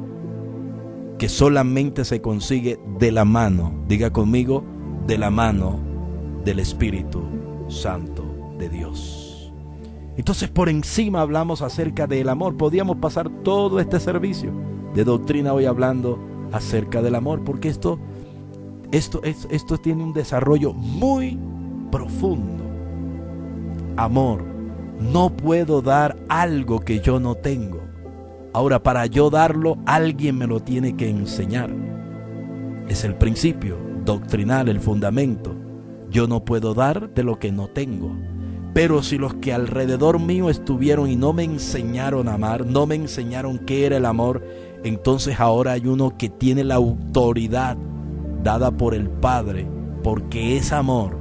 que solamente se consigue de la mano, diga conmigo, de la mano del Espíritu Santo de Dios. Entonces, por encima hablamos acerca del amor. Podíamos pasar todo este servicio de doctrina hoy hablando acerca del amor, porque esto tiene un desarrollo muy profundo. Amor. No puedo dar algo que yo no tengo. Ahora, para yo darlo, alguien me lo tiene que enseñar. Es el principio doctrinal, el fundamento. Yo no puedo dar de lo que no tengo. Pero si los que alrededor mío estuvieron y no me enseñaron a amar, no me enseñaron qué era el amor, entonces ahora hay uno que tiene la autoridad dada por el Padre, porque es amor,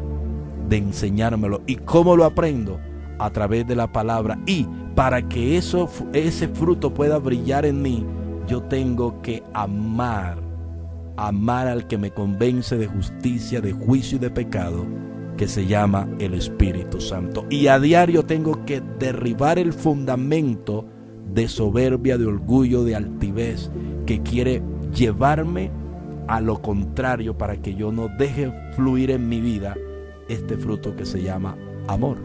de enseñármelo. ¿Y cómo lo aprendo? A través de la palabra. Y para que ese fruto pueda brillar en mí, yo tengo que amar al que me convence de justicia, de juicio y de pecado, que se llama el Espíritu Santo. Y a diario tengo que derribar el fundamento de soberbia, de orgullo, de altivez, que quiere llevarme a lo contrario, para que yo no deje fluir en mi vida este fruto que se llama amor.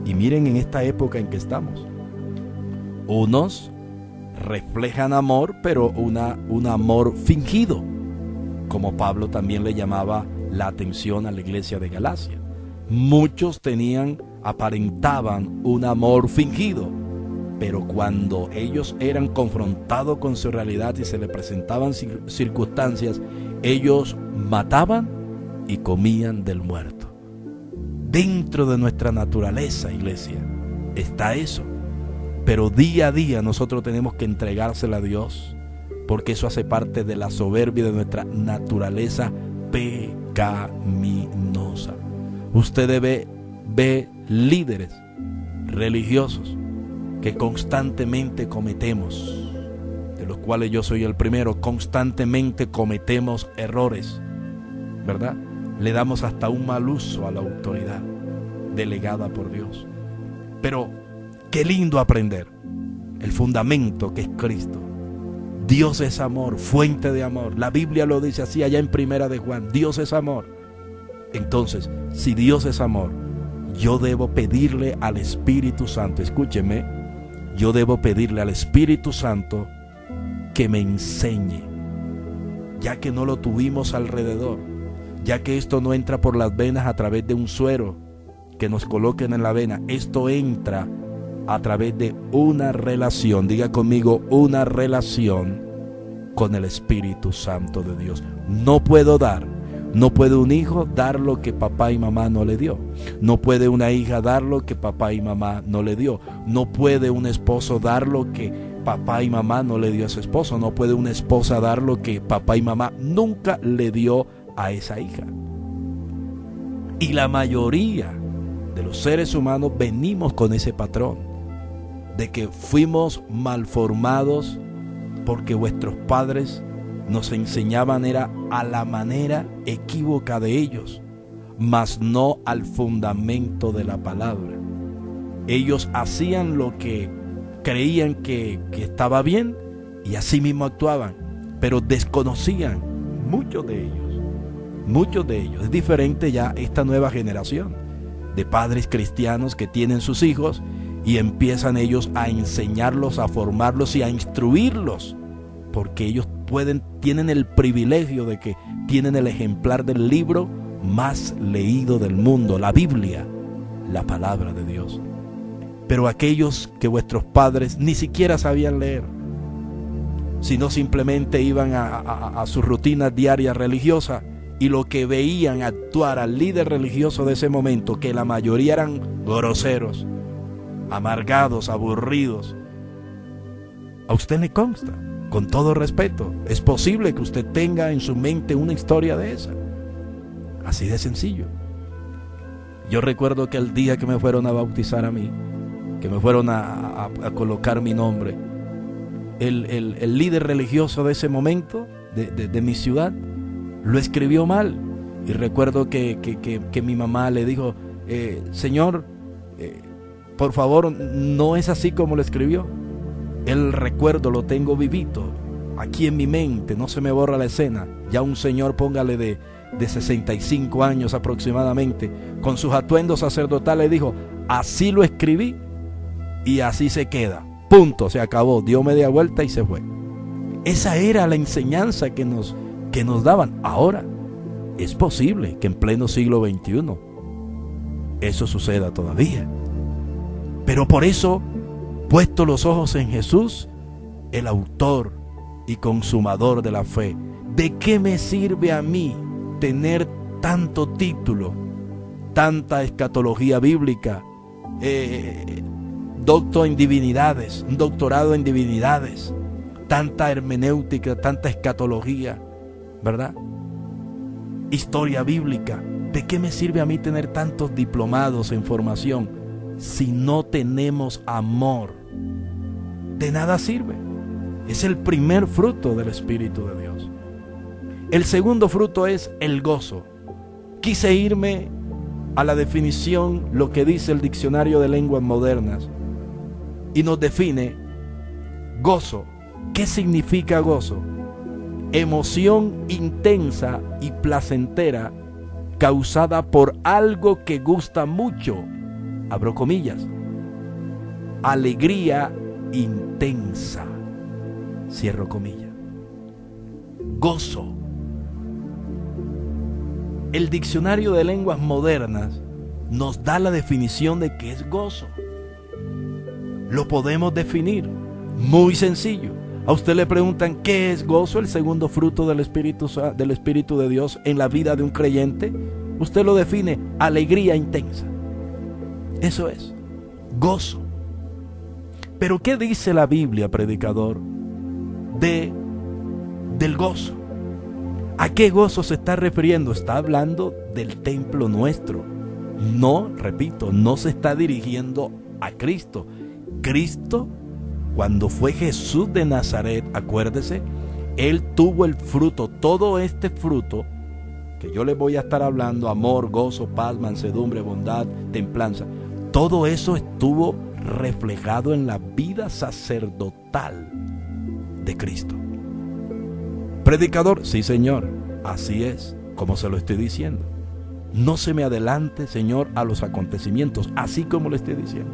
Y miren en esta época en que estamos, unos reflejan amor, pero un amor fingido, como Pablo también le llamaba la atención a la iglesia de Galacia. Muchos aparentaban un amor fingido, pero cuando ellos eran confrontados con su realidad y se les presentaban circunstancias, ellos mataban y comían del muerto. Dentro de nuestra naturaleza, iglesia, está eso. Pero día a día nosotros tenemos que entregársela a Dios, porque eso hace parte de la soberbia de nuestra naturaleza pecaminosa. Usted ve líderes religiosos que constantemente cometemos, de los cuales yo soy el primero, constantemente cometemos errores, ¿verdad? Le damos hasta un mal uso a la autoridad delegada por Dios. Pero qué lindo aprender el fundamento que es Cristo. Dios es amor, fuente de amor. La Biblia lo dice así allá en Primera de Juan. Dios es amor. Entonces, si Dios es amor, yo debo pedirle al Espíritu Santo, escúcheme, yo debo pedirle al Espíritu Santo que me enseñe, ya que no lo tuvimos alrededor, ya que esto no entra por las venas a través de un suero que nos coloquen en la vena. Esto entra a través de una relación, diga conmigo, una relación con el Espíritu Santo de Dios. No puede un hijo dar lo que papá y mamá no le dio. No puede una hija dar lo que papá y mamá no le dio. No puede un esposo dar lo que papá y mamá no le dio a su esposo. No puede una esposa dar lo que papá y mamá nunca le dio a esa hija. Y la mayoría de los seres humanos venimos con ese patrón de que fuimos malformados porque vuestros padres nos enseñaban era a la manera equívoca de ellos, mas no al fundamento de la palabra. Ellos hacían lo que creían que estaba bien y así mismo actuaban, pero desconocían muchos de ellos. Es diferente ya esta nueva generación de padres cristianos que tienen sus hijos y empiezan ellos a enseñarlos, a formarlos y a instruirlos, porque ellos tienen el privilegio de que tienen el ejemplar del libro más leído del mundo, la Biblia, la palabra de Dios. Pero aquellos que vuestros padres ni siquiera sabían leer, sino simplemente iban a sus rutinas diarias religiosas, y lo que veían actuar al líder religioso de ese momento, que la mayoría eran groseros, amargados, aburridos, a usted le consta, con todo respeto, es posible que usted tenga en su mente una historia de esa. Así de sencillo. Yo recuerdo que el día que me fueron a bautizar a mí, que me fueron a colocar mi nombre, el líder religioso de ese momento, de mi ciudad, lo escribió mal. Y recuerdo que mi mamá le dijo, señor, por favor, no es así como lo escribió. El recuerdo lo tengo vivito aquí en mi mente, no se me borra la escena. Ya un señor, póngale de 65 años aproximadamente, con sus atuendos sacerdotales, dijo, así lo escribí y así se queda, punto, se acabó, dio media vuelta y se fue. Esa era la enseñanza que nos daban. Ahora es posible que en pleno siglo XXI eso suceda todavía, pero por eso, puesto los ojos en Jesús, el autor y consumador de la fe, ¿de qué me sirve a mí tener tanto título, tanta escatología bíblica, un doctorado en divinidades, tanta hermenéutica, tanta escatología, ¿verdad? Historia bíblica? ¿De qué me sirve a mí tener tantos diplomados en formación si no tenemos amor? De nada sirve. Es el primer fruto del Espíritu de Dios. El segundo fruto es el gozo. Quise irme a la definición, lo que dice el Diccionario de Lenguas Modernas, y nos define gozo. ¿Qué significa gozo? Emoción intensa y placentera causada por algo que gusta mucho, abro comillas, alegría intensa, cierro comillas. Gozo. El Diccionario de Lenguas Modernas nos da la definición de qué es gozo. Lo podemos definir muy sencillo. A usted le preguntan ¿qué es gozo? El segundo fruto del Espíritu de Dios en la vida de un creyente. Usted lo define: alegría intensa. Eso es gozo. Pero ¿qué dice la Biblia, predicador, del gozo? ¿A qué gozo se está refiriendo? Está hablando del templo nuestro. No, repito, no se está dirigiendo a Cristo. Cristo, cuando fue Jesús de Nazaret, acuérdese, Él tuvo el fruto, todo este fruto que yo les voy a estar hablando, amor, gozo, paz, mansedumbre, bondad, templanza, todo eso estuvo reflejado en la vida sacerdotal de Cristo. Predicador, sí señor, así es, como se lo estoy diciendo. No se me adelante, Señor, a los acontecimientos, así como le estoy diciendo.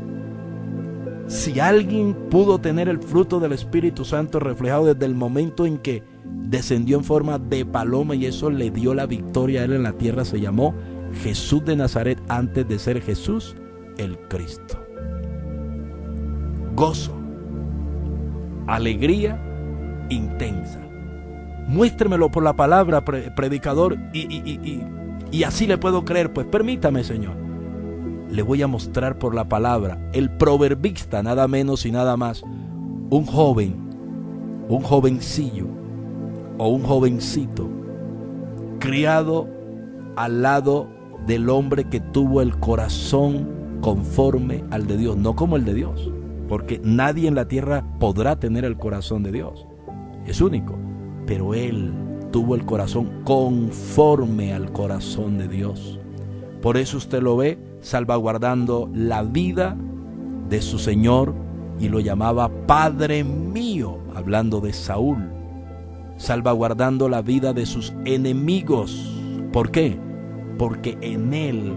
Si alguien pudo tener el fruto del Espíritu Santo reflejado desde el momento en que descendió en forma de paloma y eso le dio la victoria a él en la tierra, se llamó Jesús de Nazaret antes de ser Jesús el Cristo. Gozo, alegría intensa. Muéstremelo por la palabra, predicador, y así le puedo creer. Pues permítame, Señor. Le voy a mostrar por la palabra. El proverbista, nada menos y nada más, un jovencillo o un jovencito, criado al lado del hombre que tuvo el corazón conforme al de Dios, no como el de Dios, porque nadie en la tierra podrá tener el corazón de Dios. Es único, pero él tuvo el corazón conforme al corazón de Dios. Por eso usted lo ve salvaguardando la vida de su Señor y lo llamaba Padre mío, hablando de Saúl, salvaguardando la vida de sus enemigos. ¿Por qué? Porque en él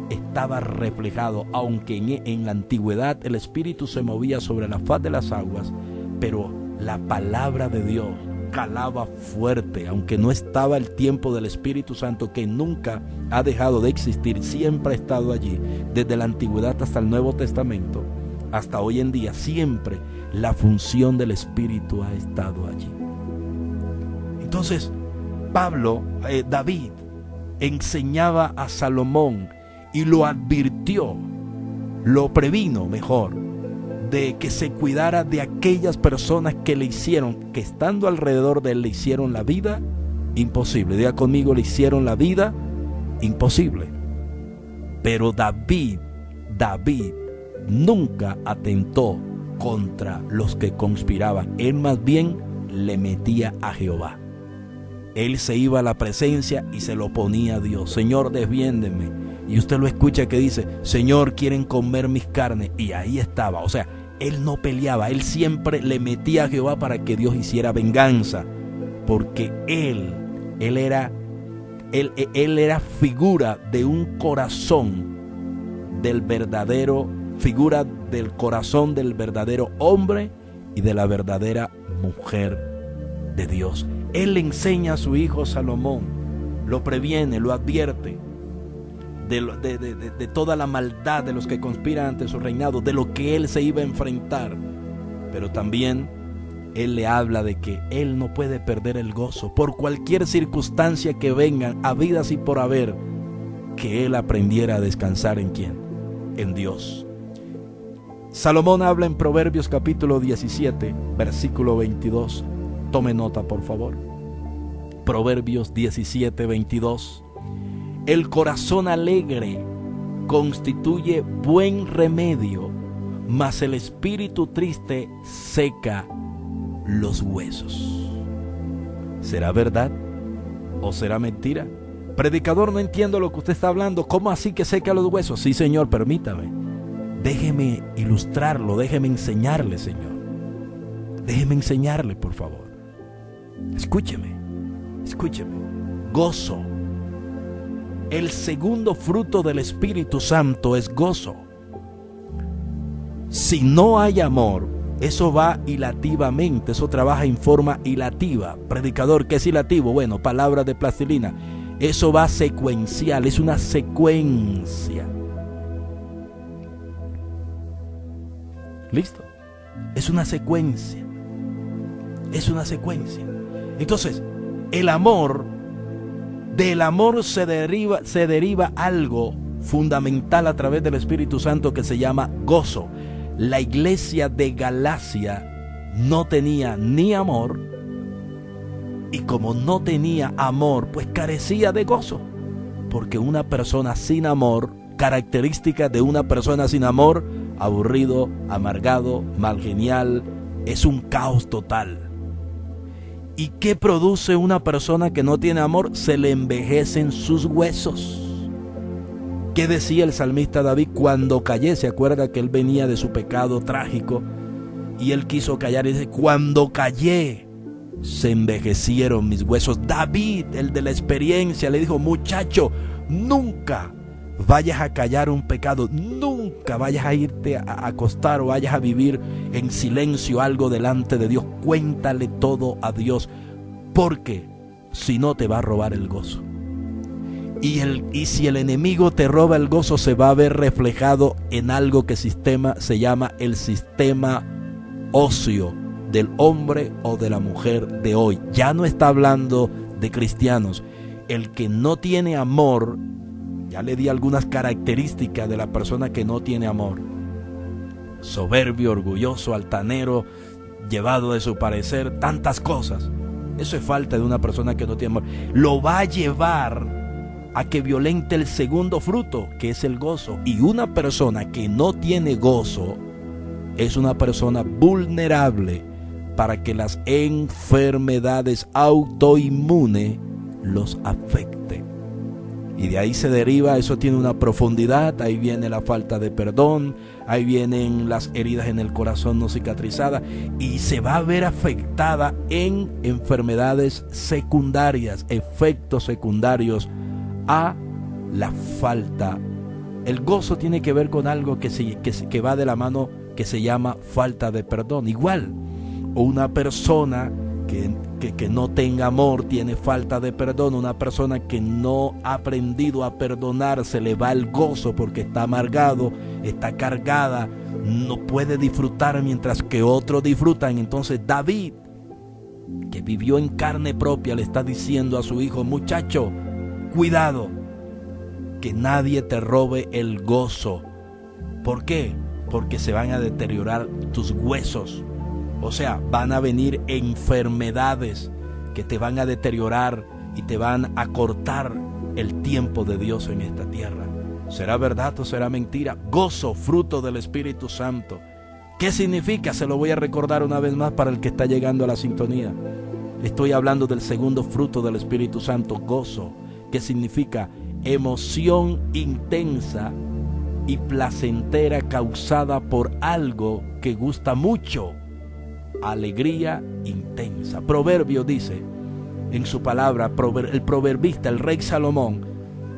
estaba reflejado, aunque en la antigüedad el Espíritu se movía sobre la faz de las aguas, pero la palabra de Dios calaba fuerte, aunque no estaba el tiempo del Espíritu Santo, que nunca ha dejado de existir, siempre ha estado allí, desde la antigüedad hasta el Nuevo Testamento, hasta hoy en día, siempre la función del Espíritu ha estado allí. Entonces, David enseñaba a Salomón y lo advirtió, lo previno mejor, de que se cuidara de aquellas personas que le hicieron, que estando alrededor de él le hicieron la vida imposible. Diga conmigo, le hicieron la vida imposible. Pero David nunca atentó contra los que conspiraban. Él más bien le metía a Jehová. Él se iba a la presencia y se lo ponía a Dios. Señor, defiéndeme. Y usted lo escucha que dice, Señor, quieren comer mis carnes. Y ahí estaba. O sea, él no peleaba. Él siempre le metía a Jehová para que Dios hiciera venganza. Porque él era figura de un corazón del verdadero, figura del corazón del verdadero hombre y de la verdadera mujer de Dios. Él le enseña a su hijo Salomón, lo previene, lo advierte de toda la maldad de los que conspiran ante su reinado, de lo que él se iba a enfrentar. Pero también él le habla de que él no puede perder el gozo por cualquier circunstancia que vengan, habidas y por haber, que él aprendiera a descansar ¿en quién? En Dios. Salomón habla en Proverbios capítulo 17, versículo 22. Tome nota, por favor. Proverbios 17, 22. El corazón alegre constituye buen remedio, mas el espíritu triste seca los huesos. ¿Será verdad o será mentira? Predicador, no entiendo lo que usted está hablando. ¿Cómo así que seca los huesos? Sí, Señor, permítame. Déjeme ilustrarlo, déjeme enseñarle, Señor. Déjeme enseñarle, por favor. Escúcheme. Gozo. El segundo fruto del Espíritu Santo es gozo. Si no hay amor, eso va hilativamente, eso trabaja en forma hilativa. Predicador, ¿qué es hilativo? Bueno, palabras de plastilina. Eso va secuencial, es una secuencia. ¿Listo? Es una secuencia. Entonces, el amor, del amor se deriva algo fundamental a través del Espíritu Santo que se llama gozo. La iglesia de Galacia no tenía ni amor, y como no tenía amor, pues carecía de gozo. Porque una persona sin amor, característica de una persona sin amor, aburrido, amargado, malgenial, es un caos total. ¿Y qué produce una persona que no tiene amor? Se le envejecen sus huesos. ¿Qué decía el salmista David cuando callé? ¿Se acuerda que él venía de su pecado trágico y él quiso callar? Y dice, cuando callé, se envejecieron mis huesos. David, el de la experiencia, le dijo, muchacho, nunca vayas a callar un pecado, nunca vayas a irte a acostar o vayas a vivir en silencio algo delante de Dios. Cuéntale todo a Dios, porque si no te va a robar el gozo. Y si el enemigo te roba el gozo, se va a ver reflejado en algo que se llama el sistema óseo del hombre o de la mujer de hoy. Ya no está hablando de cristianos. El que no tiene amor, ya le di algunas características de la persona que no tiene amor: soberbio, orgulloso, altanero, llevado de su parecer, tantas cosas. Eso es falta de una persona que no tiene amor. Lo va a llevar a que violente el segundo fruto, que es el gozo. Y una persona que no tiene gozo es una persona vulnerable para que las enfermedades autoinmunes los afecten. Y de ahí se deriva, eso tiene una profundidad, ahí viene la falta de perdón, ahí vienen las heridas en el corazón no cicatrizadas y se va a ver afectada en enfermedades secundarias, efectos secundarios a la falta. El gozo tiene que ver con algo que va de la mano, que se llama falta de perdón. Igual, o una persona que no tenga amor tiene falta de perdón. Una persona que no ha aprendido a perdonar, se le va el gozo porque está amargado, está cargada, no puede disfrutar mientras que otros disfrutan. Entonces David, que vivió en carne propia, le está diciendo a su hijo: muchacho, cuidado, que nadie te robe el gozo. ¿Por qué? Porque se van a deteriorar tus huesos. O sea, van a venir enfermedades que te van a deteriorar y te van a cortar el tiempo de Dios en esta tierra. ¿Será verdad o será mentira? Gozo, fruto del Espíritu Santo. ¿Qué significa? Se lo voy a recordar una vez más para el que está llegando a la sintonía. Estoy hablando del segundo fruto del Espíritu Santo, gozo. ¿Qué significa? Emoción intensa y placentera causada por algo que gusta mucho. Alegría intensa. Proverbio dice en su palabra, el proverbista, el rey Salomón,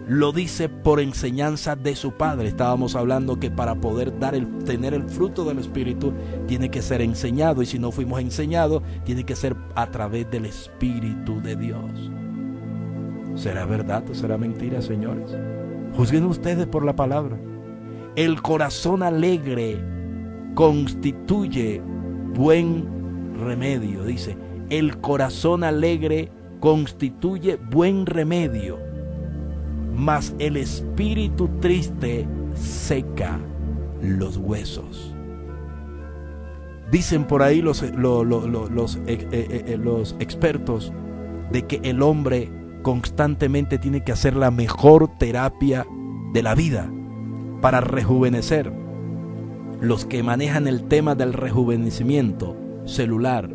lo dice por enseñanza de su padre. Estábamos hablando que para poder tener el fruto del Espíritu tiene que ser enseñado, y si no fuimos enseñados, tiene que ser a través del Espíritu de Dios. ¿Será verdad o será mentira, señores? Juzguen ustedes por la palabra. El corazón alegre constituye buen remedio. Dice, el corazón alegre constituye buen remedio, mas el espíritu triste seca los huesos. Dicen por ahí los expertos de que el hombre constantemente tiene que hacer la mejor terapia de la vida para rejuvenecer. Los que manejan el tema del rejuvenecimiento celular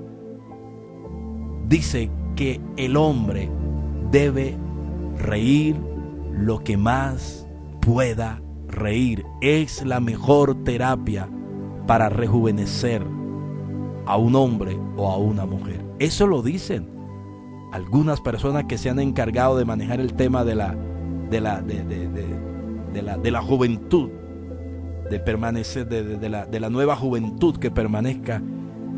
dice que el hombre debe reír lo que más pueda reír. Es la mejor terapia para rejuvenecer a un hombre o a una mujer. Eso lo dicen algunas personas que se han encargado de manejar el tema de la juventud, de permanecer, de la nueva juventud, que permanezca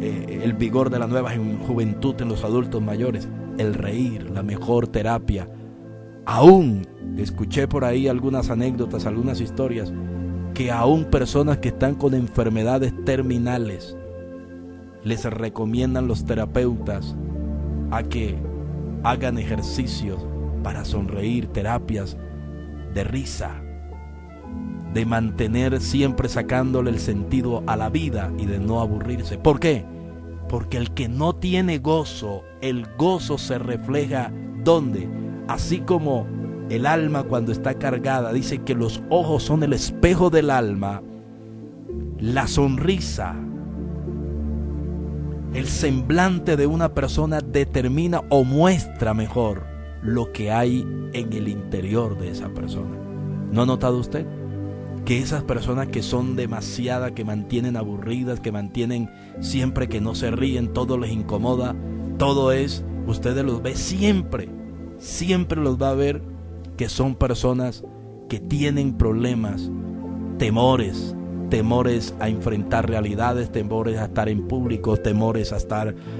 el vigor de la nueva juventud en los adultos mayores. El reír, la mejor terapia. Aún escuché por ahí algunas anécdotas, algunas historias, que aún personas que están con enfermedades terminales les recomiendan los terapeutas a que hagan ejercicios para sonreír, terapias de risa, de mantener siempre sacándole el sentido a la vida y de no aburrirse. ¿Por qué? Porque el que no tiene gozo, el gozo se refleja ¿dónde? Así como el alma cuando está cargada, dice que los ojos son el espejo del alma, la sonrisa, el semblante de una persona determina o muestra mejor lo que hay en el interior de esa persona. ¿No ha notado usted? Que esas personas que son demasiadas, que mantienen aburridas, que mantienen siempre que no se ríen, todo les incomoda, todo es, ustedes los ve siempre los va a ver que son personas que tienen problemas, temores a enfrentar realidades, temores a estar en público, temores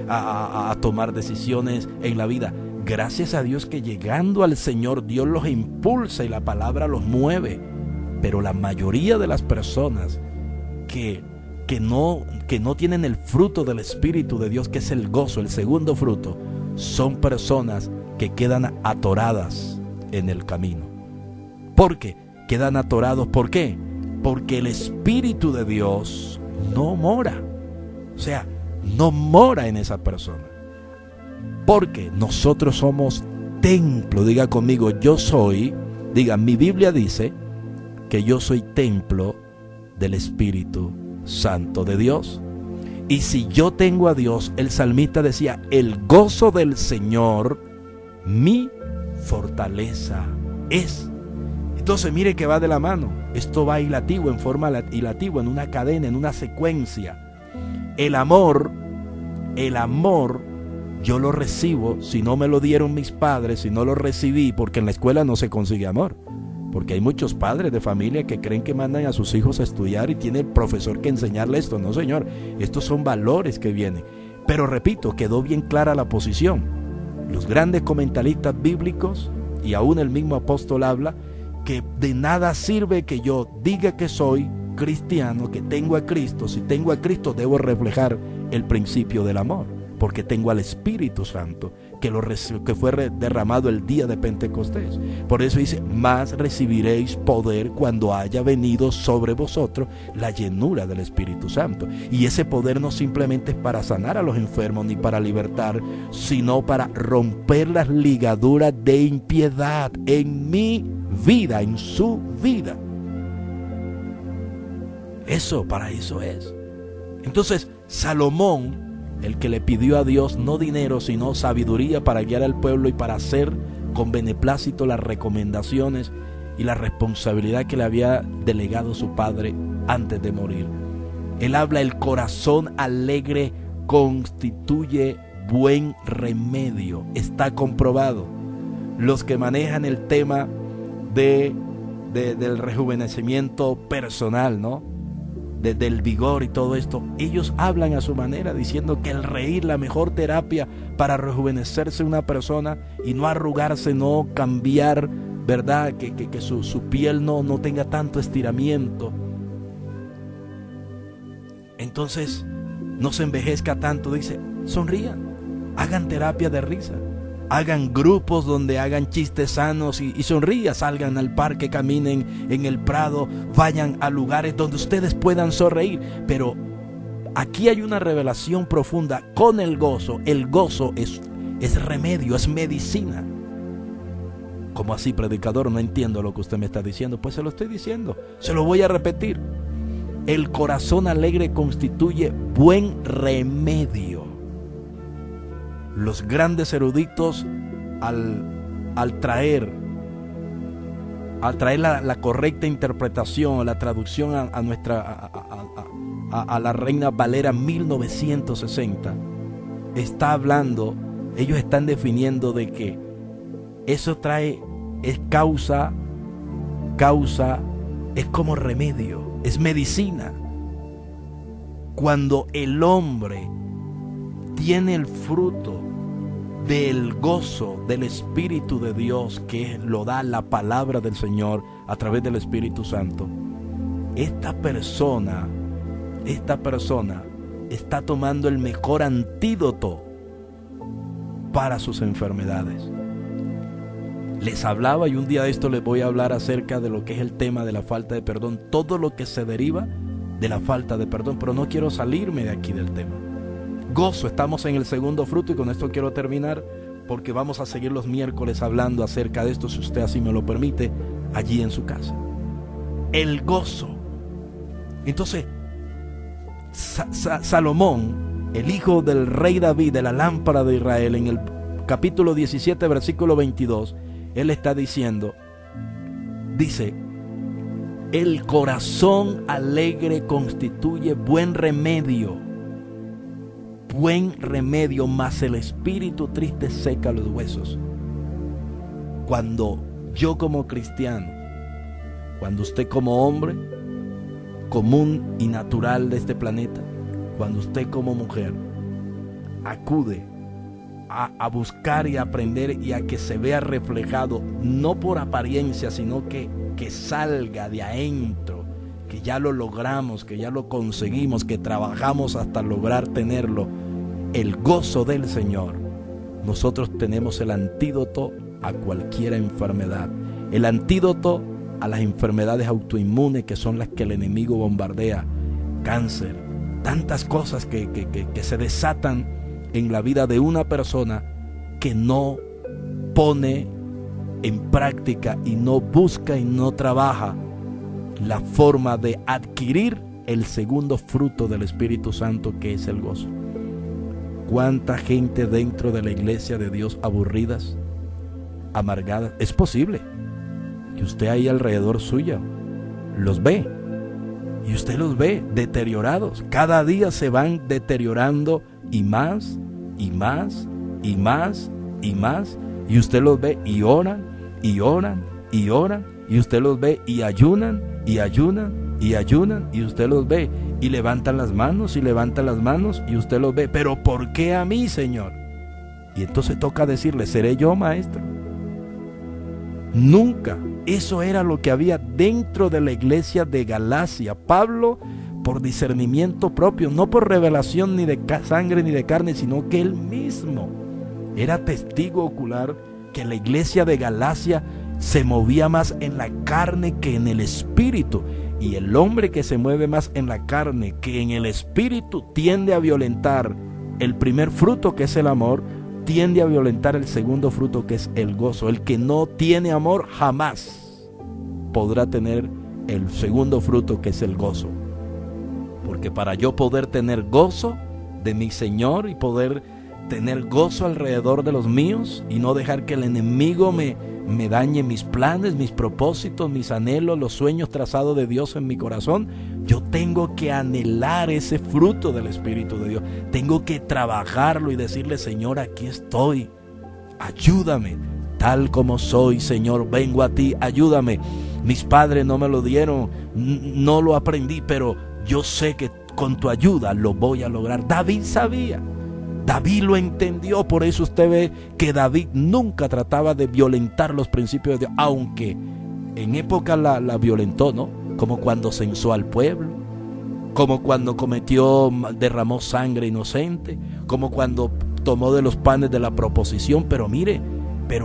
a tomar decisiones en la vida. Gracias a Dios que llegando al Señor, Dios los impulsa y la palabra los mueve. Pero la mayoría de las personas que no tienen el fruto del Espíritu de Dios, que es el gozo, el segundo fruto, son personas que quedan atoradas en el camino. ¿Por qué? Quedan atorados. ¿Por qué? Porque el Espíritu de Dios no mora. O sea, no mora en esa persona. Porque nosotros somos templo. Diga conmigo, yo soy. Diga, mi Biblia dice que yo soy templo del Espíritu Santo de Dios. Y si yo tengo a Dios, el salmista decía, el gozo del Señor, mi fortaleza es. Entonces mire que va de la mano. Esto va hilativo, en forma hilativa, en una cadena, en una secuencia. El amor, yo lo recibo. Si no me lo dieron mis padres, si no lo recibí, porque en la escuela no se consigue amor. Porque hay muchos padres de familia que creen que mandan a sus hijos a estudiar y tiene el profesor que enseñarle esto. No, señor, estos son valores que vienen. Pero repito, quedó bien clara la posición. Los grandes comentaristas bíblicos, y aún el mismo apóstol habla, que de nada sirve que yo diga que soy cristiano, que tengo a Cristo. Si tengo a Cristo, debo reflejar el principio del amor, porque tengo al Espíritu Santo, que fue derramado el día de Pentecostés. Por eso dice, más recibiréis poder cuando haya venido sobre vosotros la llenura del Espíritu Santo. Y ese poder no simplemente es para sanar a los enfermos ni para libertar, sino para romper las ligaduras de impiedad en mi vida, en su vida. Para eso es. Entonces, Salomón, el que le pidió a Dios no dinero, sino sabiduría para guiar al pueblo y para hacer con beneplácito las recomendaciones y la responsabilidad que le había delegado su padre antes de morir. Él habla, el corazón alegre constituye buen remedio. Está comprobado. Los que manejan el tema del rejuvenecimiento personal, ¿no? Del vigor y todo esto, ellos hablan a su manera diciendo que el reír, la mejor terapia para rejuvenecerse una persona y no arrugarse, no cambiar, ¿verdad? Que su piel no tenga tanto estiramiento. Entonces, no se envejezca tanto, dice, sonrían, hagan terapia de risa. Hagan grupos donde hagan chistes sanos y sonrían, salgan al parque, caminen en el prado, vayan a lugares donde ustedes puedan sonreír. Pero aquí hay una revelación profunda con el gozo. El gozo es remedio, es medicina. ¿Cómo así, predicador? No entiendo lo que usted me está diciendo. Pues se lo estoy diciendo, se lo voy a repetir. El corazón alegre constituye buen remedio. Los grandes eruditos al traer la correcta interpretación, la traducción a la Reina Valera 1960, está hablando, ellos están definiendo de que eso es causa, es como remedio, es medicina. Cuando el hombre tiene el fruto del gozo del Espíritu de Dios, que lo da la palabra del Señor a través del Espíritu Santo, esta persona está tomando el mejor antídoto para sus enfermedades. Les hablaba, y un día de esto les voy a hablar acerca de lo que es el tema de la falta de perdón, todo lo que se deriva de la falta de perdón, pero no quiero salirme de aquí del tema. Gozo, estamos en el segundo fruto y con esto quiero terminar, porque vamos a seguir los miércoles hablando acerca de esto, si usted así me lo permite, allí en su casa. El gozo. Entonces, Salomón, el hijo del rey David, de la lámpara de Israel, en el capítulo 17, versículo 22, él está diciendo, dice, el corazón alegre constituye buen remedio, mas el espíritu triste seca los huesos. Cuando yo como cristiano, cuando usted como hombre común y natural de este planeta, cuando usted como mujer acude a buscar y a aprender y a que se vea reflejado, no por apariencia, sino que salga de adentro, que ya lo logramos, que ya lo conseguimos, que trabajamos hasta lograr tenerlo, el gozo del Señor, nosotros tenemos el antídoto a cualquier enfermedad, el antídoto a las enfermedades autoinmunes, que son las que el enemigo bombardea, cáncer, tantas cosas que se desatan en la vida de una persona que no pone en práctica y no busca y no trabaja la forma de adquirir el segundo fruto del Espíritu Santo, que es el gozo. ¿Cuánta gente dentro de la iglesia de Dios aburridas, amargadas? Es posible que usted ahí alrededor suya los ve, y usted los ve deteriorados. Cada día se van deteriorando y más, y más, y más, y más. Y usted los ve y oran, y oran, y oran. Y usted los ve y ayunan, y ayunan, y ayunan. Y usted los ve y levantan las manos, y levantan las manos. Y usted los ve. ¿Pero por qué a mí, Señor? Y entonces toca decirle, ¿seré yo, maestro? Nunca. Eso era lo que había dentro de la iglesia de Galacia. Pablo, por discernimiento propio, no por revelación ni de sangre ni de carne, sino que él mismo era testigo ocular que la iglesia de Galacia se movía más en la carne que en el espíritu. Y el hombre que se mueve más en la carne que en el espíritu tiende a violentar el primer fruto, que es el amor, tiende a violentar el segundo fruto, que es el gozo. El que no tiene amor jamás podrá tener el segundo fruto, que es el gozo. Porque para yo poder tener gozo de mi Señor y poder tener gozo alrededor de los míos y no dejar que el enemigo me dañe mis planes, mis propósitos, mis anhelos, los sueños trazados de Dios en mi corazón, yo tengo que anhelar ese fruto del Espíritu de Dios. Tengo que trabajarlo y decirle, Señor, aquí estoy, ayúdame, tal como soy, Señor, vengo a ti, ayúdame. Mis padres no me lo dieron, no lo aprendí, pero yo sé que con tu ayuda lo voy a lograr. David sabía. David lo entendió, por eso usted ve que David nunca trataba de violentar los principios de Dios, aunque en época la violentó, ¿no? Como cuando censó al pueblo, como cuando derramó sangre inocente, como cuando tomó de los panes de la proposición, pero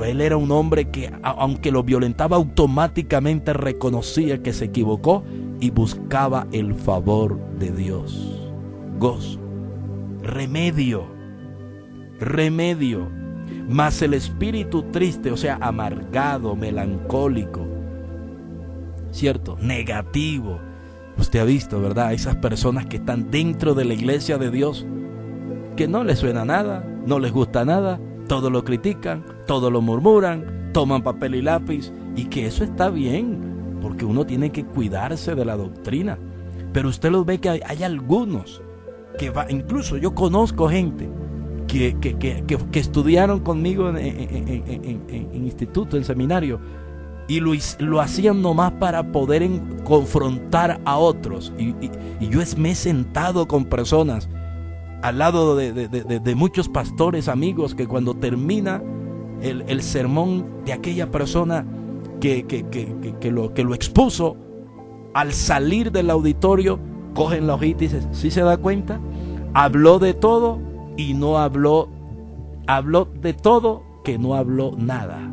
él era un hombre que, aunque lo violentaba, automáticamente reconocía que se equivocó y buscaba el favor de Dios. Gozo, remedio, mas el espíritu triste, o sea, amargado, melancólico, ¿cierto? Negativo. Usted ha visto, ¿verdad? Esas personas que están dentro de la iglesia de Dios, que no les suena nada, no les gusta nada, todo lo critican, todo lo murmuran, toman papel y lápiz, y que eso está bien, porque uno tiene que cuidarse de la doctrina. Pero usted los ve que hay algunos que incluso yo conozco gente que estudiaron conmigo en instituto, en seminario, y lo hacían nomás para poder confrontar a otros. Y yo me he sentado con personas al lado de muchos pastores amigos, que cuando termina el sermón de aquella persona que lo expuso, al salir del auditorio cogen la hojita y dicen, ¿sí se da cuenta? Habló de todo y no habló de todo, que no habló nada.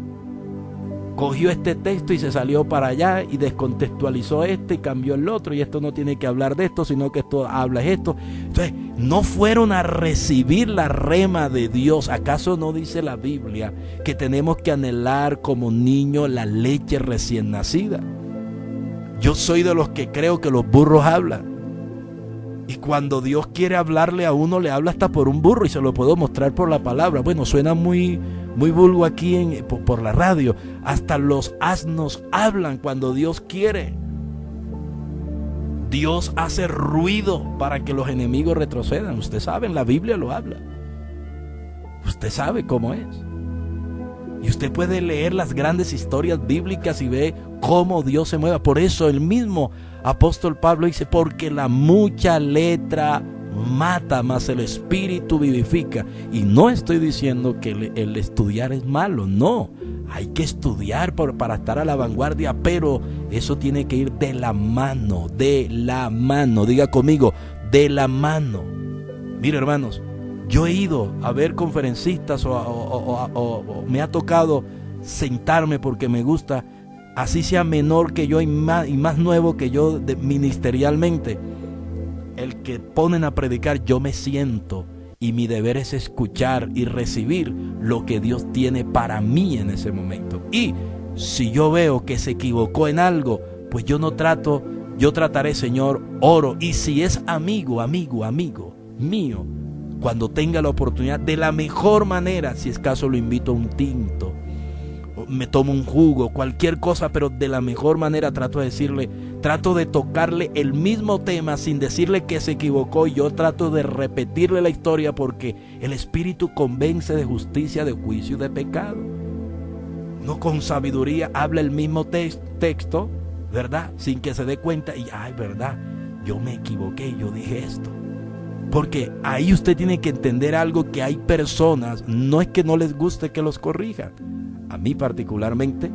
Cogió este texto y se salió para allá y descontextualizó y cambió el otro, y esto no tiene que hablar de esto, sino que esto habla esto. Entonces, no fueron a recibir la rema de Dios. ¿Acaso no dice la Biblia que tenemos que anhelar como niño la leche recién nacida? Yo soy de los que creo que los burros hablan. Y cuando Dios quiere hablarle a uno, le habla hasta por un burro, y se lo puedo mostrar por la palabra. Bueno, suena muy vulgo aquí por la radio. Hasta los asnos hablan cuando Dios quiere. Dios hace ruido para que los enemigos retrocedan. Usted sabe, en la Biblia lo habla. Usted sabe cómo es. Y usted puede leer las grandes historias bíblicas y ve cómo Dios se mueve. Por eso el mismo apóstol Pablo dice, porque la mucha letra mata, mas el espíritu vivifica. Y no estoy diciendo que el estudiar es malo, no. Hay que estudiar para estar a la vanguardia, pero eso tiene que ir de la mano, diga conmigo, de la mano. Mire, hermanos, yo he ido a ver conferencistas o me ha tocado sentarme porque me gusta, así sea menor que yo y más nuevo que yo ministerialmente. El que ponen a predicar, yo me siento y mi deber es escuchar y recibir lo que Dios tiene para mí en ese momento. Y si yo veo que se equivocó en algo, pues yo no trato Yo trataré, Señor, oro, y si es amigo mío, cuando tenga la oportunidad, de la mejor manera, si es caso lo invito a un tinto, me tomo un jugo, cualquier cosa, pero de la mejor manera trato de tocarle el mismo tema sin decirle que se equivocó, y yo trato de repetirle la historia, porque el Espíritu convence de justicia, de juicio y de pecado. No, con sabiduría habla el mismo texto, ¿verdad? Sin que se dé cuenta y, ¿verdad? Yo me equivoqué, yo dije esto. Porque ahí usted tiene que entender algo, que hay personas, no es que no les guste que los corrijan. A mí particularmente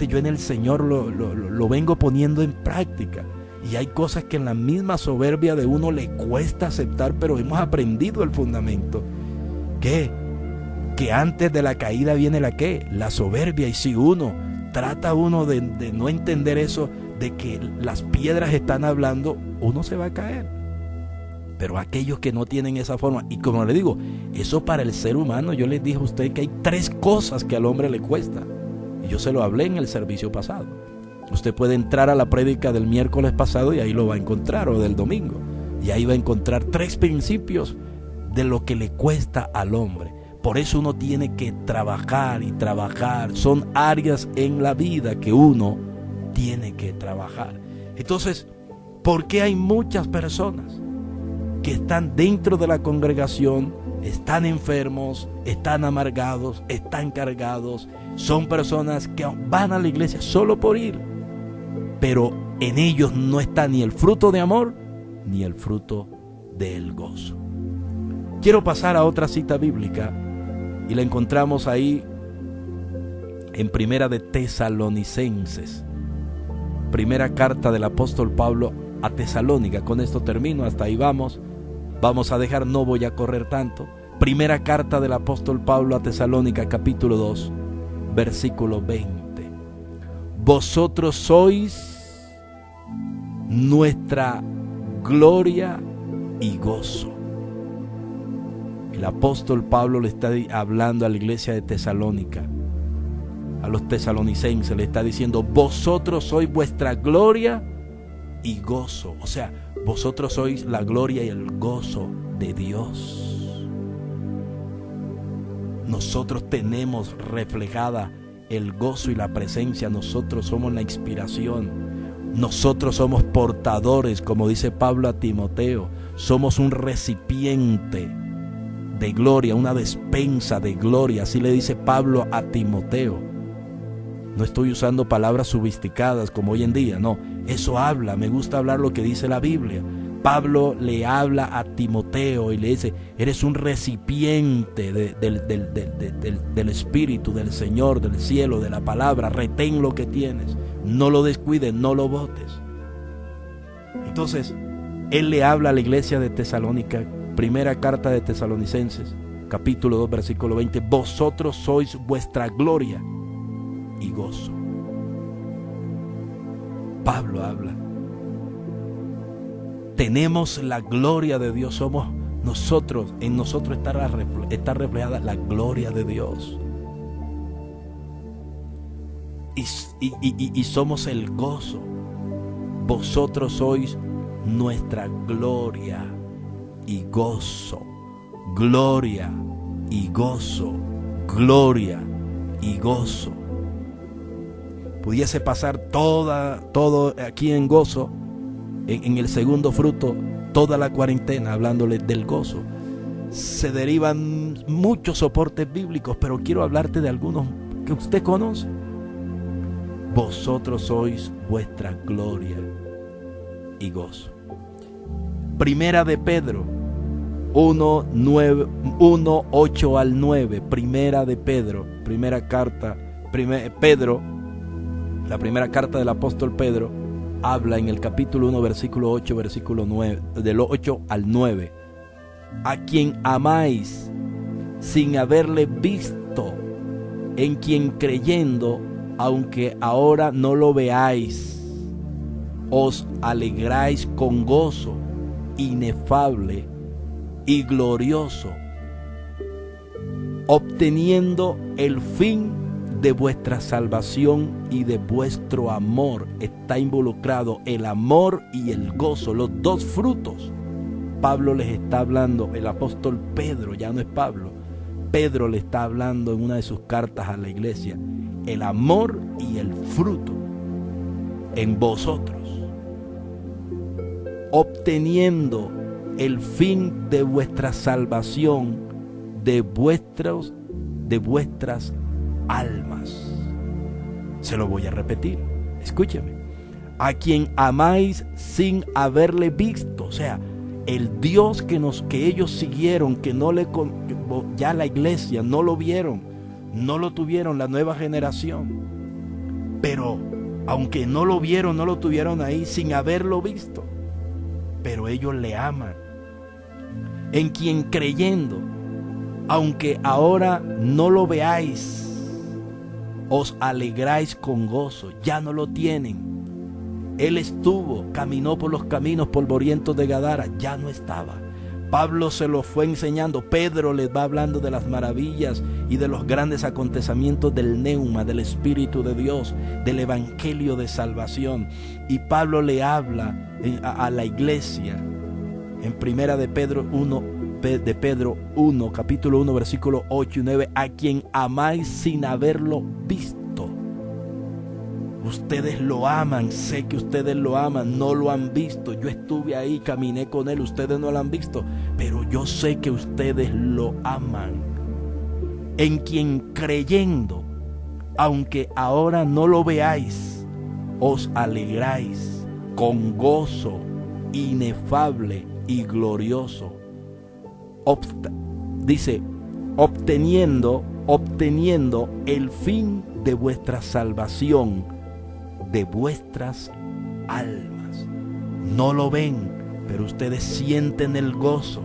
yo en el Señor lo vengo poniendo en práctica. Y hay cosas que en la misma soberbia de uno le cuesta aceptar, pero hemos aprendido el fundamento. Que antes de la caída viene la soberbia. Y si trata de no entender eso, de que las piedras están hablando, uno se va a caer. Pero aquellos que no tienen esa forma, y como le digo, eso para el ser humano, yo les dije a usted que hay 3 cosas que al hombre le cuesta. Y yo se lo hablé en el servicio pasado. Usted puede entrar a la prédica del miércoles pasado y ahí lo va a encontrar, o del domingo. Y ahí va a encontrar 3 principios de lo que le cuesta al hombre. Por eso uno tiene que trabajar y trabajar. Son áreas en la vida que uno tiene que trabajar. Entonces, ¿por qué hay muchas personas que están dentro de la congregación, están enfermos, están amargados, están cargados? Son personas que van a la iglesia solo por ir, pero en ellos no está ni el fruto de amor ni el fruto del gozo. Quiero pasar a otra cita bíblica y la encontramos ahí en Primera de Tesalonicenses, primera carta del apóstol Pablo a Tesalónica. Con esto termino, hasta ahí vamos a dejar, no voy a correr tanto. Primera carta del apóstol Pablo a Tesalónica, capítulo 2, versículo 20. Vosotros sois nuestra gloria y gozo. El apóstol Pablo le está hablando a la iglesia de Tesalónica, a los tesalonicenses, le está diciendo: vosotros sois vuestra gloria y gozo. O sea, vosotros sois la gloria y el gozo de Dios. Nosotros tenemos reflejada el gozo y la presencia. Nosotros somos la inspiración. Nosotros somos portadores, como dice Pablo a Timoteo. Somos un recipiente de gloria, una despensa de gloria. Así le dice Pablo a Timoteo. No estoy usando palabras sofisticadas como hoy en día, no. Eso habla, me gusta hablar lo que dice la Biblia. Pablo le habla a Timoteo y le dice: eres un recipiente del Espíritu, del Señor, del cielo, de la palabra. Retén lo que tienes, no lo descuides, no lo botes. Entonces, él le habla a la iglesia de Tesalónica, primera carta de Tesalonicenses, capítulo 2, versículo 20. Vosotros sois vuestra gloria y gozo. Pablo habla. Tenemos la gloria de Dios, somos nosotros, en nosotros está reflejada la gloria de Dios. Y somos el gozo. Vosotros sois nuestra gloria y gozo. Gloria y gozo. Gloria y gozo. Pudiese pasar todo aquí en gozo, en el segundo fruto, toda la cuarentena hablándole del gozo. Se derivan muchos soportes bíblicos, pero quiero hablarte de algunos que usted conoce. Vosotros sois vuestra gloria y gozo. Primera de Pedro 1, 8 al 9. Primera de Pedro, primera carta, Pedro, la primera carta del apóstol Pedro, habla en el capítulo 1, versículo 8, versículo 9, del 8 al 9. A quien amáis sin haberle visto, en quien creyendo, aunque ahora no lo veáis, os alegráis con gozo inefable y glorioso, obteniendo el fin de vuestra salvación y de vuestro amor. Está involucrado el amor y el gozo, los dos frutos. Pablo les está hablando, el apóstol Pedro, ya no es Pablo, Pedro le está hablando en una de sus cartas a la iglesia, el amor y el fruto en vosotros, obteniendo el fin de vuestra salvación de vuestras almas. Se lo voy a repetir, escúcheme. A quien amáis sin haberle visto, o sea, el Dios que ellos siguieron, que ya la iglesia no lo vieron, no lo tuvieron, la nueva generación, pero aunque no lo vieron, no lo tuvieron ahí sin haberlo visto, pero ellos le aman, en quien creyendo, aunque ahora no lo veáis, os alegráis con gozo. Ya no lo tienen. Él caminó por los caminos polvorientos de Gadara, ya no estaba. Pablo se lo fue enseñando. Pedro les va hablando de las maravillas y de los grandes acontecimientos del neuma, del Espíritu de Dios, del Evangelio de salvación. Y Pablo le habla a la iglesia en primera de Pedro 1, capítulo 1, versículo 8 y 9, a quien amáis sin haberlo visto. Ustedes lo aman, sé que ustedes lo aman, no lo han visto. Yo estuve ahí, caminé con él, ustedes no lo han visto, pero yo sé que ustedes lo aman. En quien creyendo, aunque ahora no lo veáis, os alegráis con gozo inefable y glorioso. Dice, obteniendo el fin de vuestra salvación de vuestras almas. No lo ven, pero ustedes sienten el gozo,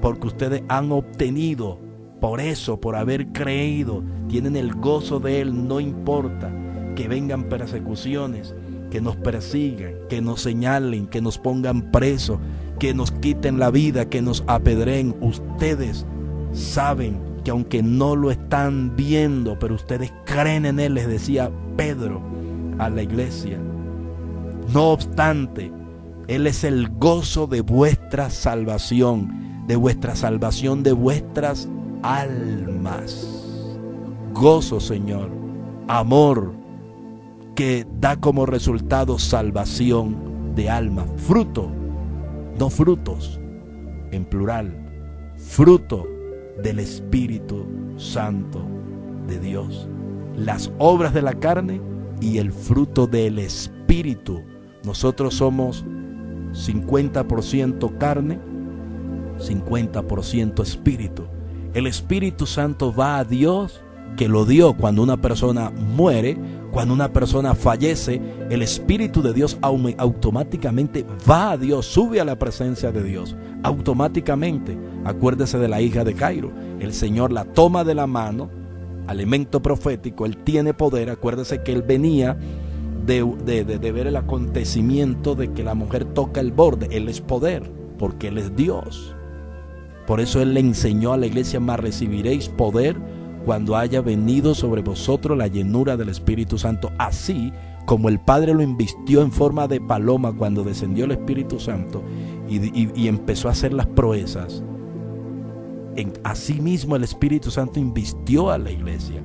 porque ustedes han obtenido, por eso, por haber creído, tienen el gozo de Él. No importa que vengan persecuciones, que nos persigan, que nos señalen, que nos pongan presos, que nos quiten la vida, que nos apedreen. Ustedes saben que aunque no lo están viendo, pero ustedes creen en Él, les decía Pedro a la iglesia. No obstante, Él es el gozo de vuestra salvación, de vuestras almas. Gozo, Señor, amor, que da como resultado salvación de alma. Fruto, no frutos, en plural, fruto del Espíritu Santo de Dios. Las obras de la carne y el fruto del Espíritu. Nosotros somos 50% carne, 50% espíritu. El Espíritu Santo va a Dios, que lo dio cuando una persona muere, cuando una persona fallece. El Espíritu de Dios automáticamente va a Dios, sube a la presencia de Dios, automáticamente. Acuérdese de la hija de Jairo. El Señor la toma de la mano, elemento profético, Él tiene poder. Acuérdese que Él venía de ver el acontecimiento de que la mujer toca el borde. Él es poder, porque Él es Dios. Por eso Él le enseñó a la iglesia: mas recibiréis poder cuando haya venido sobre vosotros la llenura del Espíritu Santo. Así como el Padre lo invistió en forma de paloma cuando descendió el Espíritu Santo y empezó a hacer las proezas, así mismo el Espíritu Santo invistió a la iglesia.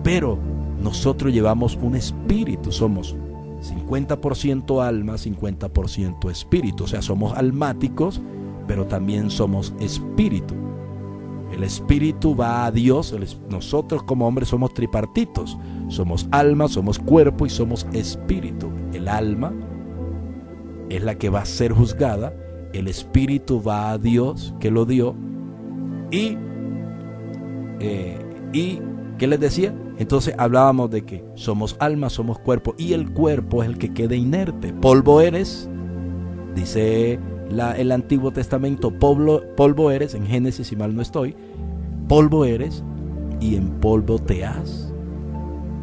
Pero nosotros llevamos un espíritu, somos 50% alma, 50% espíritu. O sea, somos almáticos, pero también somos espíritu. El espíritu va a Dios. Nosotros como hombres somos tripartitos. Somos alma, somos cuerpo y somos espíritu. El alma es la que va a ser juzgada. El espíritu va a Dios, que lo dio. Y ¿qué les decía? Entonces hablábamos de que somos alma, somos cuerpo, y el cuerpo es el que queda inerte. Polvo eres, dice el Antiguo Testamento, polvo eres, en Génesis si mal no estoy, polvo eres y en polvo te has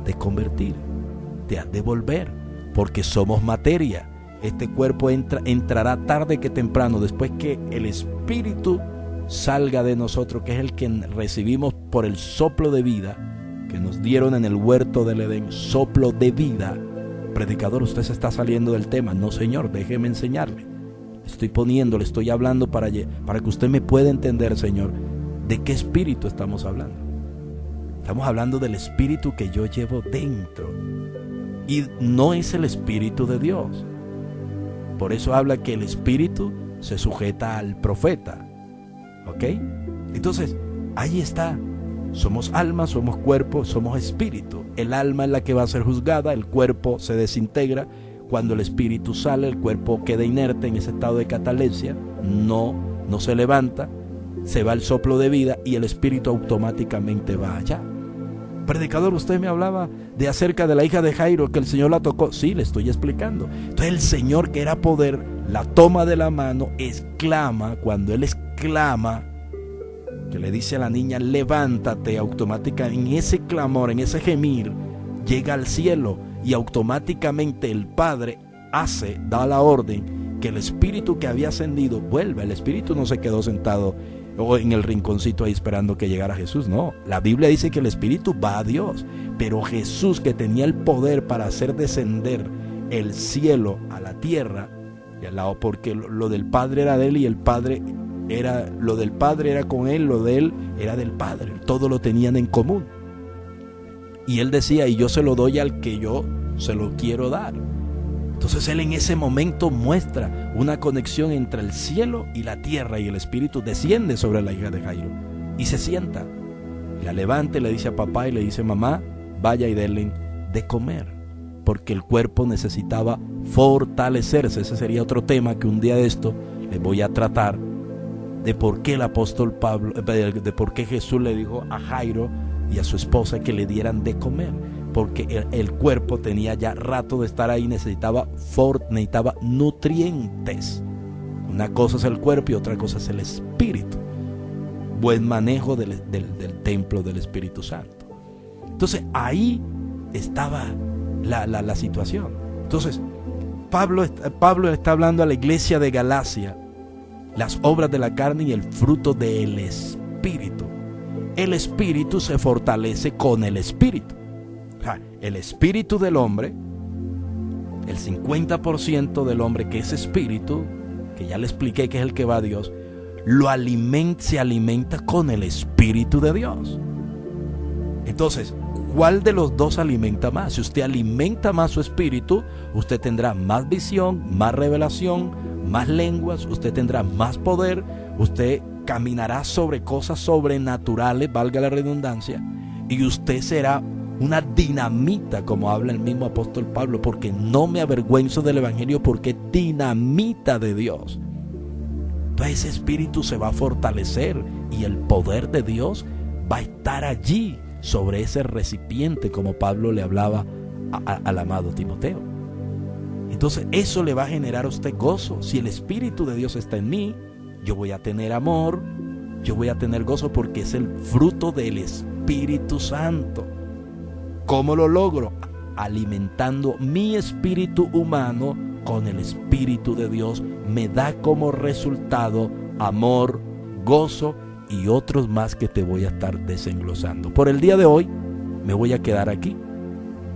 de convertir, te has de volver, porque somos materia. Este cuerpo entrará tarde que temprano, después que el Espíritu salga de nosotros, que es el que recibimos por el soplo de vida. que nos dieron en el huerto del Edén, soplo de vida. Predicador, usted se está saliendo del tema. No, Señor, déjeme enseñarle. Le estoy hablando para que usted me pueda entender, Señor, de qué espíritu estamos hablando. Estamos hablando del espíritu que yo llevo dentro. Y no es el espíritu de Dios. Por eso habla que el espíritu se sujeta al profeta. ¿Ok? Entonces, ahí está. Somos alma, somos cuerpo, somos espíritu. El alma es la que va a ser juzgada, el cuerpo se desintegra. Cuando el espíritu sale, el cuerpo queda inerte en ese estado de catalepsia, no se levanta, se va el soplo de vida y el espíritu automáticamente va allá. Predicador, usted me hablaba de acerca de la hija de Jairo, que el Señor la tocó. Sí, le estoy explicando. Entonces el Señor, que era poder, la toma de la mano, exclama. Cuando Él exclama, que le dice a la niña, levántate, automáticamente, en ese clamor, en ese gemir, llega al cielo y automáticamente el Padre da la orden que el espíritu que había ascendido vuelva. El espíritu no se quedó sentado o en el rinconcito ahí esperando que llegara Jesús, no. La Biblia dice que el espíritu va a Dios, pero Jesús, que tenía el poder para hacer descender el cielo a la tierra, porque lo del Padre era de Él y el Padre era, lo del Padre era con Él, lo de Él era del Padre, todo lo tenían en común. Y Él decía, y yo se lo doy al que yo se lo quiero dar. Entonces Él en ese momento muestra una conexión entre el cielo y la tierra, y el espíritu desciende sobre la hija de Jairo y se sienta, la levanta y le dice a papá y le dice, mamá, vaya y denle de comer, porque el cuerpo necesitaba fortalecerse. Ese sería otro tema que un día de esto les voy a tratar, de por qué el apóstol Pablo, de por qué Jesús le dijo a Jairo y a su esposa que le dieran de comer, porque el cuerpo tenía ya rato de estar ahí, necesitaba nutrientes. Una cosa es el cuerpo y otra cosa es el espíritu. Buen manejo del templo del Espíritu Santo. Entonces ahí estaba la situación. Entonces Pablo está hablando a la iglesia de Galacia, las obras de la carne y el fruto del espíritu. El espíritu se fortalece con el espíritu. El espíritu del hombre, el 50% del hombre que es espíritu, que ya le expliqué que es el que va a Dios, se alimenta con el espíritu de Dios. Entonces, ¿cuál de los dos alimenta más? Si usted alimenta más su espíritu, usted tendrá más visión, más revelación, más lenguas, usted tendrá más poder, usted caminará sobre cosas sobrenaturales, valga la redundancia, y usted será una dinamita, como habla el mismo apóstol Pablo, porque no me avergüenzo del evangelio, porque es dinamita de Dios. Entonces ese espíritu se va a fortalecer y el poder de Dios va a estar allí sobre ese recipiente, como Pablo le hablaba al amado Timoteo. Entonces eso le va a generar a usted gozo. Si el espíritu de Dios está en mí, yo voy a tener amor, yo voy a tener gozo, porque es el fruto del Espíritu Santo. ¿Cómo lo logro? Alimentando mi espíritu humano con el Espíritu de Dios. Me da como resultado amor, gozo y otros más que te voy a estar desenglosando. Por el día de hoy me voy a quedar aquí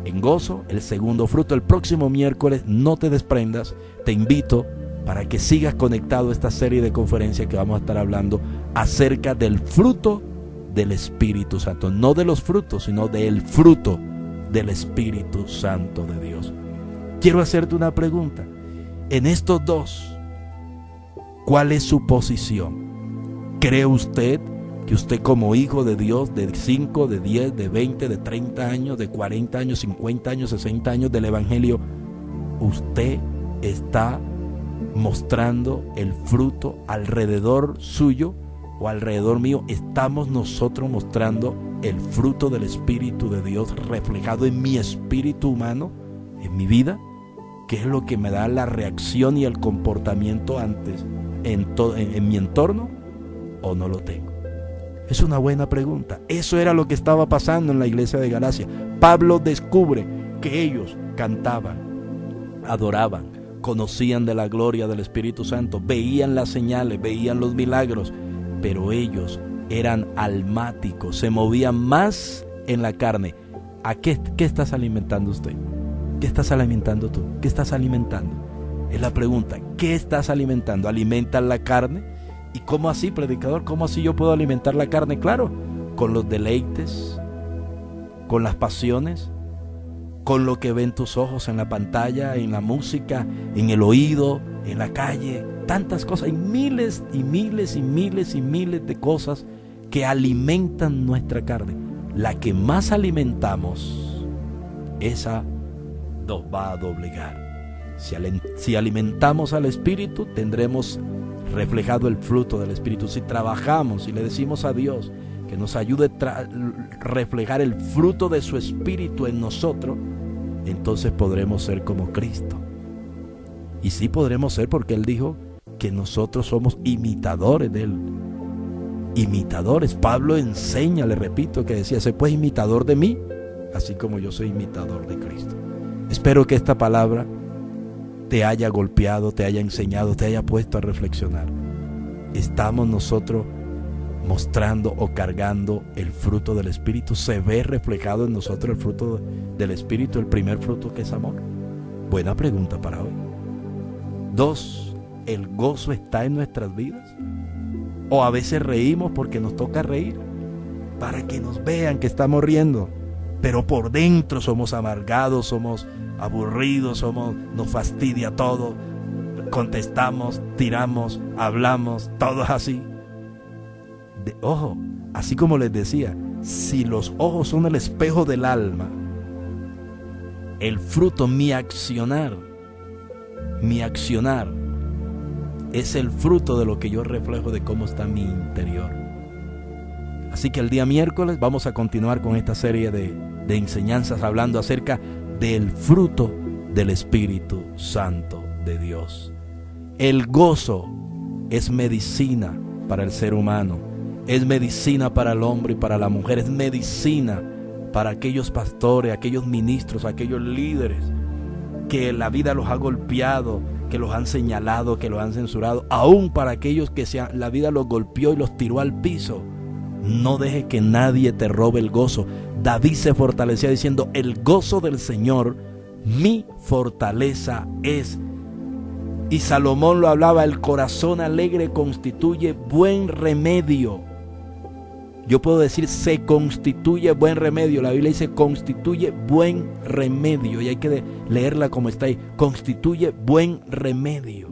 en gozo, el segundo fruto. El próximo miércoles no te desprendas, te invito para que sigas conectado a esta serie de conferencias que vamos a estar hablando acerca del fruto del Espíritu Santo. No de los frutos, sino del fruto del Espíritu Santo de Dios. Quiero hacerte una pregunta. En estos dos, ¿cuál es su posición? ¿Cree usted que usted, como hijo de Dios, de 5, de 10, de 20, de 30 años, de 40 años, 50 años, 60 años del Evangelio, usted está mostrando el fruto alrededor suyo o alrededor mío? ¿Estamos nosotros mostrando el fruto del Espíritu de Dios reflejado en mi espíritu humano, en mi vida? ¿Qué es lo que me da la reacción y el comportamiento antes en mi entorno? ¿O no lo tengo? Es una buena pregunta. Eso era lo que estaba pasando en la iglesia de Galacia. Pablo descubre que ellos cantaban, adoraban, conocían de la gloria del Espíritu Santo, veían las señales, veían los milagros, pero ellos eran almáticos, se movían más en la carne. ¿A qué estás alimentando usted? ¿Qué estás alimentando tú? ¿Qué estás alimentando? Es la pregunta. ¿Qué estás alimentando? ¿Alimentas la carne? ¿Y cómo así, predicador? ¿Cómo así yo puedo alimentar la carne? Claro, con los deleites, con las pasiones, con lo que ven tus ojos en la pantalla, en la música, en el oído, en la calle, tantas cosas. Hay miles y miles y miles y miles de cosas que alimentan nuestra carne. La que más alimentamos, esa nos va a doblegar. Si alimentamos al Espíritu, tendremos reflejado el fruto del Espíritu. Si trabajamos y le decimos a Dios que nos ayude a reflejar el fruto de su Espíritu en nosotros, entonces podremos ser como Cristo. Y sí podremos ser, porque Él dijo que nosotros somos imitadores de Él. Imitadores. Pablo enseña, le repito, que decía: sé pues imitador de mí, así como yo soy imitador de Cristo. Espero que esta palabra te haya golpeado, te haya enseñado, te haya puesto a reflexionar. ¿Estamos nosotros mostrando o cargando el fruto del Espíritu? ¿Se ve reflejado en nosotros el fruto del Espíritu, el primer fruto, que es amor? Buena pregunta para hoy. 2. ¿El gozo está en nuestras vidas? ¿O a veces reímos porque nos toca reír, para que nos vean que estamos riendo, pero por dentro somos amargados, somos aburridos, nos fastidia todo, contestamos, tiramos, hablamos, todo así? Ojo, así como les decía, si los ojos son el espejo del alma, el fruto, mi accionar, es el fruto de lo que yo reflejo, de cómo está mi interior. Así que el día miércoles vamos a continuar con esta serie de enseñanzas hablando acerca del fruto del Espíritu Santo de Dios. El gozo es medicina para el ser humano, es medicina para el hombre y para la mujer, es medicina para aquellos pastores, aquellos ministros, aquellos líderes que la vida los ha golpeado, que los han señalado, que los han censurado, aún para aquellos que la vida los golpeó y los tiró al piso. No deje que nadie te robe el gozo. David se fortalecía diciendo: el gozo del Señor mi fortaleza es. Y Salomón lo hablaba: el corazón alegre constituye buen remedio. Yo puedo decir: se constituye buen remedio. La Biblia dice: constituye buen remedio, y hay que leerla como está ahí: constituye buen remedio.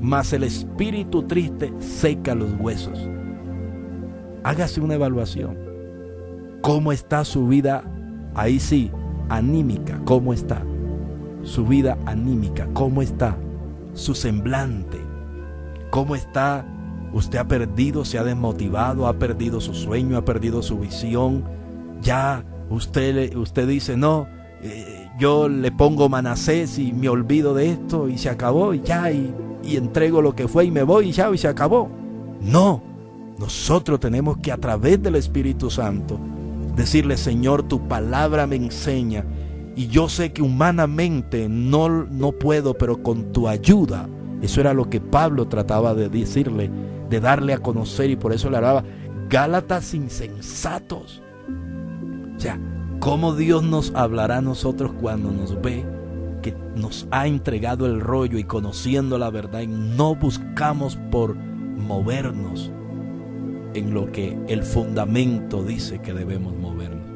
Mas el espíritu triste seca los huesos. Hágase una evaluación. ¿Cómo está su vida? Ahí sí, anímica. ¿Cómo está su vida anímica? ¿Cómo está su semblante? ¿Cómo está? Usted ha perdido, se ha desmotivado, ha perdido su sueño, ha perdido su visión. Ya usted dice: no, yo le pongo Manasés y me olvido de esto y se acabó, y ya, y entrego lo que fue y me voy y ya, y se acabó. No, nosotros tenemos que, a través del Espíritu Santo, decirle: Señor, tu palabra me enseña, y yo sé que humanamente no puedo, pero con tu ayuda. Eso era lo que Pablo trataba de decirle, de darle a conocer, y por eso le hablaba: Gálatas insensatos. O sea, ¿cómo Dios nos hablará a nosotros cuando nos ve que nos ha entregado el rollo y conociendo la verdad, y no buscamos por movernos en lo que el fundamento dice que debemos movernos?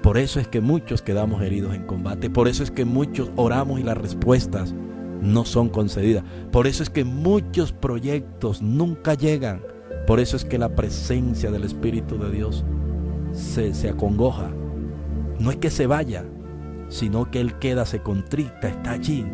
Por eso es que muchos quedamos heridos en combate. Por eso es que muchos oramos y las respuestas no son concedidas. Por eso es que muchos proyectos nunca llegan. Por eso es que la presencia del Espíritu de Dios se acongoja. No es que se vaya, sino que Él queda, se contrita, está allí.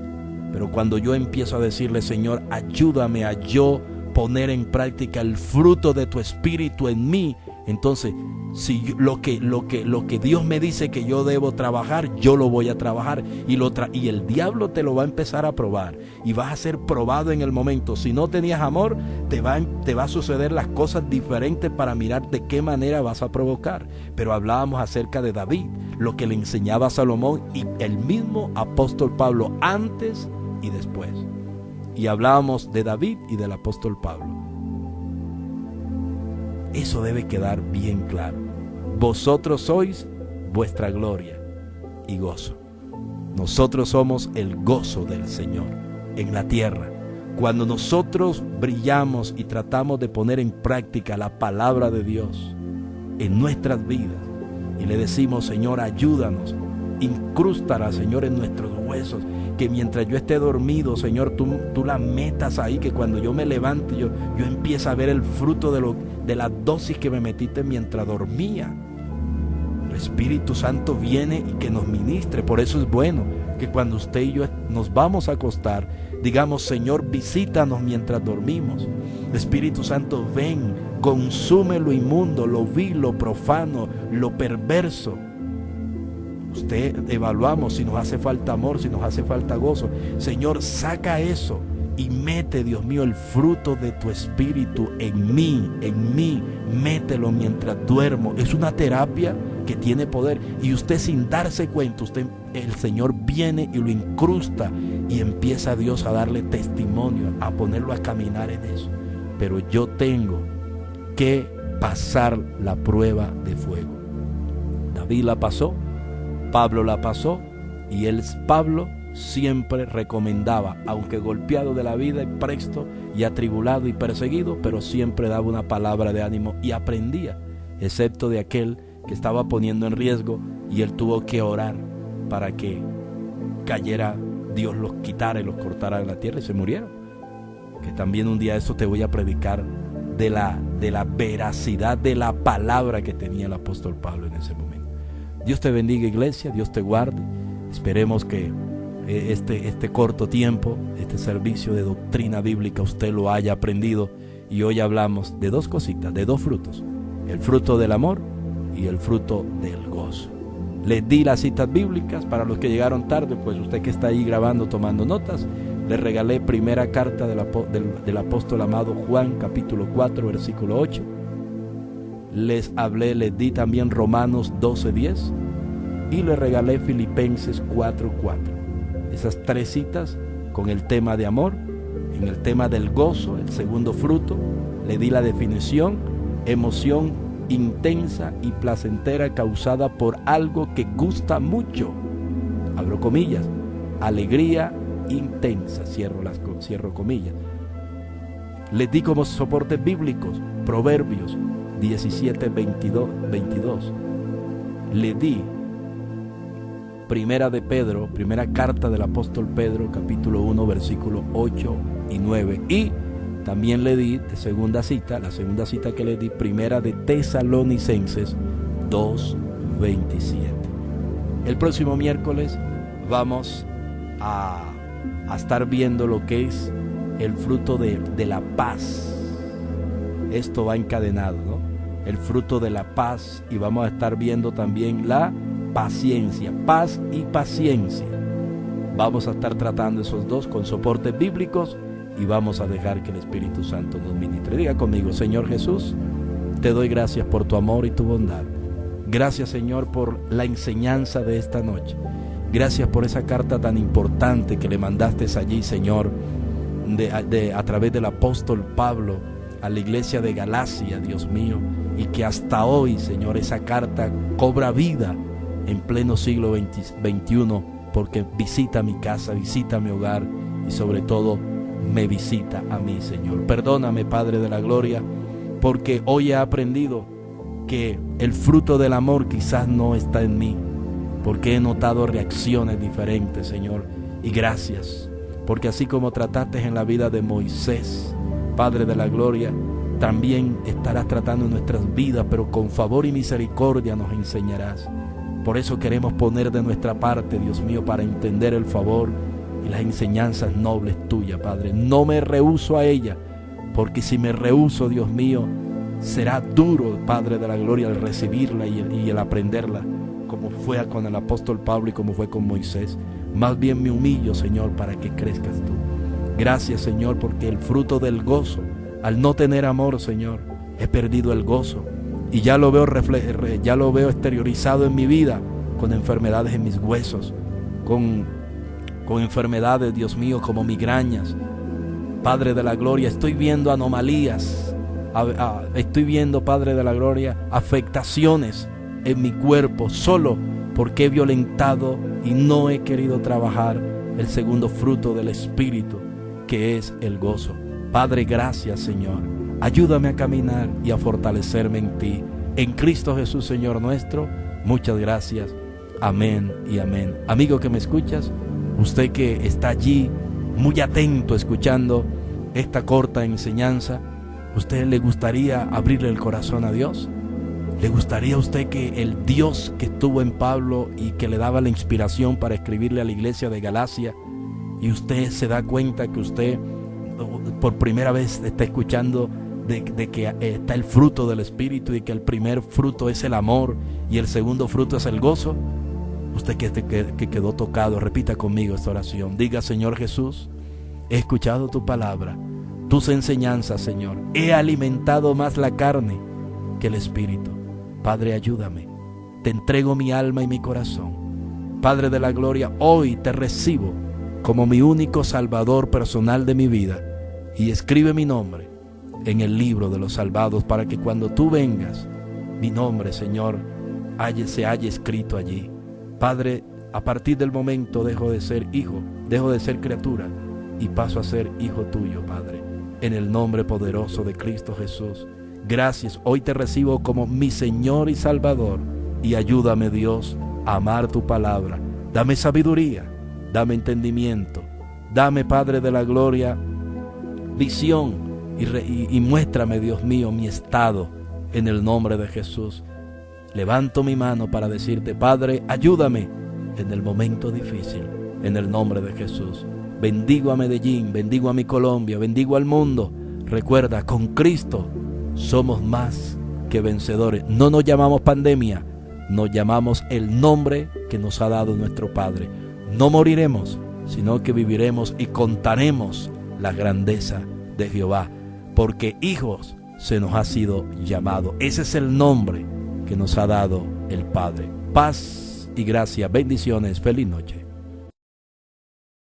Pero cuando yo empiezo a decirle: Señor, ayúdame a yo poner en práctica el fruto de tu Espíritu en mí, entonces si lo que Dios me dice que yo debo trabajar, yo lo voy a trabajar, y el diablo te lo va a empezar a probar, y vas a ser probado en el momento. Si no tenías amor, te va a suceder las cosas diferentes para mirar de qué manera vas a provocar. Pero hablábamos acerca de David, lo que le enseñaba a Salomón y el mismo apóstol Pablo, antes y después. Y hablábamos de David y del apóstol Pablo. Eso debe quedar bien claro. vosotros sois vuestra gloria y gozo. Nosotros somos el gozo del Señor en la tierra. Cuando nosotros brillamos y tratamos de poner en práctica la palabra de Dios en nuestras vidas y le decimos, Señor, ayúdanos, incrústala, Señor, en nuestros huesos, que mientras yo esté dormido, Señor, tú la metas ahí, que cuando yo me levante, yo empiece a ver el fruto de la dosis que me metiste mientras dormía. El Espíritu Santo viene y que nos ministre. Por eso es bueno que cuando usted y yo nos vamos a acostar, digamos, Señor, visítanos mientras dormimos. Espíritu Santo, ven, consume lo inmundo, lo vil, lo profano, lo perverso. Usted evaluamos si nos hace falta amor, si nos hace falta gozo. Señor, saca eso y mete, Dios mío, el fruto de tu Espíritu en mí, mételo mientras duermo. Es una terapia que tiene poder, y usted, sin darse cuenta, el Señor viene y lo incrusta y empieza Dios a darle testimonio, a ponerlo a caminar en eso. Pero yo tengo que pasar la prueba de fuego. David la pasó, Pablo la pasó, y Pablo siempre recomendaba, aunque golpeado de la vida y presto y atribulado y perseguido, pero siempre daba una palabra de ánimo y aprendía, excepto de aquel que estaba poniendo en riesgo, y él tuvo que orar para que cayera, Dios los quitara y los cortara de la tierra, y se murieron. Que también un día eso te voy a predicar de la veracidad de la palabra que tenía el apóstol Pablo en ese momento. Dios te bendiga, iglesia, Dios te guarde. Esperemos que este corto tiempo, este servicio de doctrina bíblica, usted lo haya aprendido. Y hoy hablamos de dos cositas, de dos frutos: el fruto del amor y el fruto del gozo. Les di las citas bíblicas. Para los que llegaron tarde, pues usted que está ahí grabando, tomando notas, les regalé primera carta del apóstol amado Juan, capítulo 4, versículo 8. Les di también Romanos 12:10, y les regalé Filipenses 4:4. Esas tres citas con el tema de amor. En el tema del gozo, el segundo fruto, le di la definición: emoción intensa y placentera causada por algo que gusta mucho. Abro comillas. Alegría intensa, cierro comillas. Les di como soportes bíblicos Proverbios 17:22. Les di primera carta del apóstol Pedro, capítulo 1, versículos 8 y 9. Y también le di la segunda cita que le di, primera de Tesalonicenses 2:27. El próximo miércoles vamos a estar viendo lo que es el fruto de la paz. Esto va encadenado, ¿no? El fruto de la paz, y vamos a estar viendo también la paciencia, paz y paciencia. Vamos a estar tratando esos dos con soportes bíblicos, y vamos a dejar que el Espíritu Santo nos ministre. Diga conmigo: Señor Jesús, te doy gracias por tu amor y tu bondad. Gracias, Señor, por la enseñanza de esta noche. Gracias por esa carta tan importante que le mandaste allí, Señor, a través del apóstol Pablo a la iglesia de Galacia, Dios mío, y que hasta hoy, Señor, esa carta cobra vida en pleno siglo XXI, porque visita mi casa, visita mi hogar, y sobre todo me visita a mí, Señor. Perdóname, Padre de la gloria, porque hoy he aprendido que el fruto del amor quizás no está en mí, porque he notado reacciones diferentes, Señor. Y gracias, porque así como trataste en la vida de Moisés, Padre de la gloria, también estarás tratando en nuestras vidas, pero con favor y misericordia nos enseñarás. Por eso queremos poner de nuestra parte, Dios mío, para entender el favor y las enseñanzas nobles tuyas, Padre. No me rehúso a ella, porque si me rehúso, Dios mío, será duro, Padre de la gloria, el recibirla y el aprenderla, como fue con el apóstol Pablo y como fue con Moisés. Más bien me humillo, Señor, para que crezcas tú. Gracias, Señor, porque el fruto del gozo, al no tener amor, Señor, he perdido el gozo, y ya lo veo exteriorizado en mi vida, con enfermedades en mis huesos, con enfermedades, Dios mío, como migrañas. Padre de la gloria, estoy viendo anomalías, estoy viendo, Padre de la gloria, afectaciones en mi cuerpo solo porque he violentado y no he querido trabajar el segundo fruto del Espíritu, que es el gozo. Padre, gracias, Señor. Ayúdame a caminar y a fortalecerme en ti. En Cristo Jesús, Señor nuestro. Muchas gracias. Amén y amén. Amigo que me escuchas, usted que está allí muy atento escuchando esta corta enseñanza, ¿usted le gustaría abrirle el corazón a Dios? ¿Le gustaría a usted que el Dios que estuvo en Pablo y que le daba la inspiración para escribirle a la iglesia de Galacia, y usted se da cuenta que usted por primera vez está escuchando de que está el fruto del Espíritu y que el primer fruto es el amor y el segundo fruto es el gozo? Usted que quedó tocado, repita conmigo esta oración. Diga: Señor Jesús, he escuchado tu palabra, tus enseñanzas, Señor. He alimentado más la carne que el Espíritu. Padre, ayúdame. Te entrego mi alma y mi corazón. Padre de la gloria, hoy te recibo como mi único Salvador personal de mi vida, y escribe mi nombre en el libro de los salvados, para que cuando tú vengas, mi nombre, Señor, se haya escrito allí. Padre, a partir del momento dejo de ser hijo, dejo de ser criatura y paso a ser hijo tuyo, Padre, en el nombre poderoso de Cristo Jesús. Gracias, hoy te recibo como mi Señor y Salvador, y ayúdame, Dios, a amar tu palabra. Dame sabiduría, dame entendimiento, dame, Padre de la gloria, visión, y muéstrame, Dios mío, mi estado en el nombre de Jesús. Levanto mi mano para decirte: Padre, ayúdame en el momento difícil, en el nombre de Jesús. Bendigo a Medellín, bendigo a mi Colombia, bendigo al mundo. Recuerda, con Cristo somos más que vencedores. No nos llamamos pandemia, nos llamamos el nombre que nos ha dado nuestro Padre. No moriremos, sino que viviremos y contaremos la grandeza de Jehová, porque hijos se nos ha sido llamado. Ese es el nombre que nos ha dado el Padre. Paz y gracia, bendiciones, feliz noche.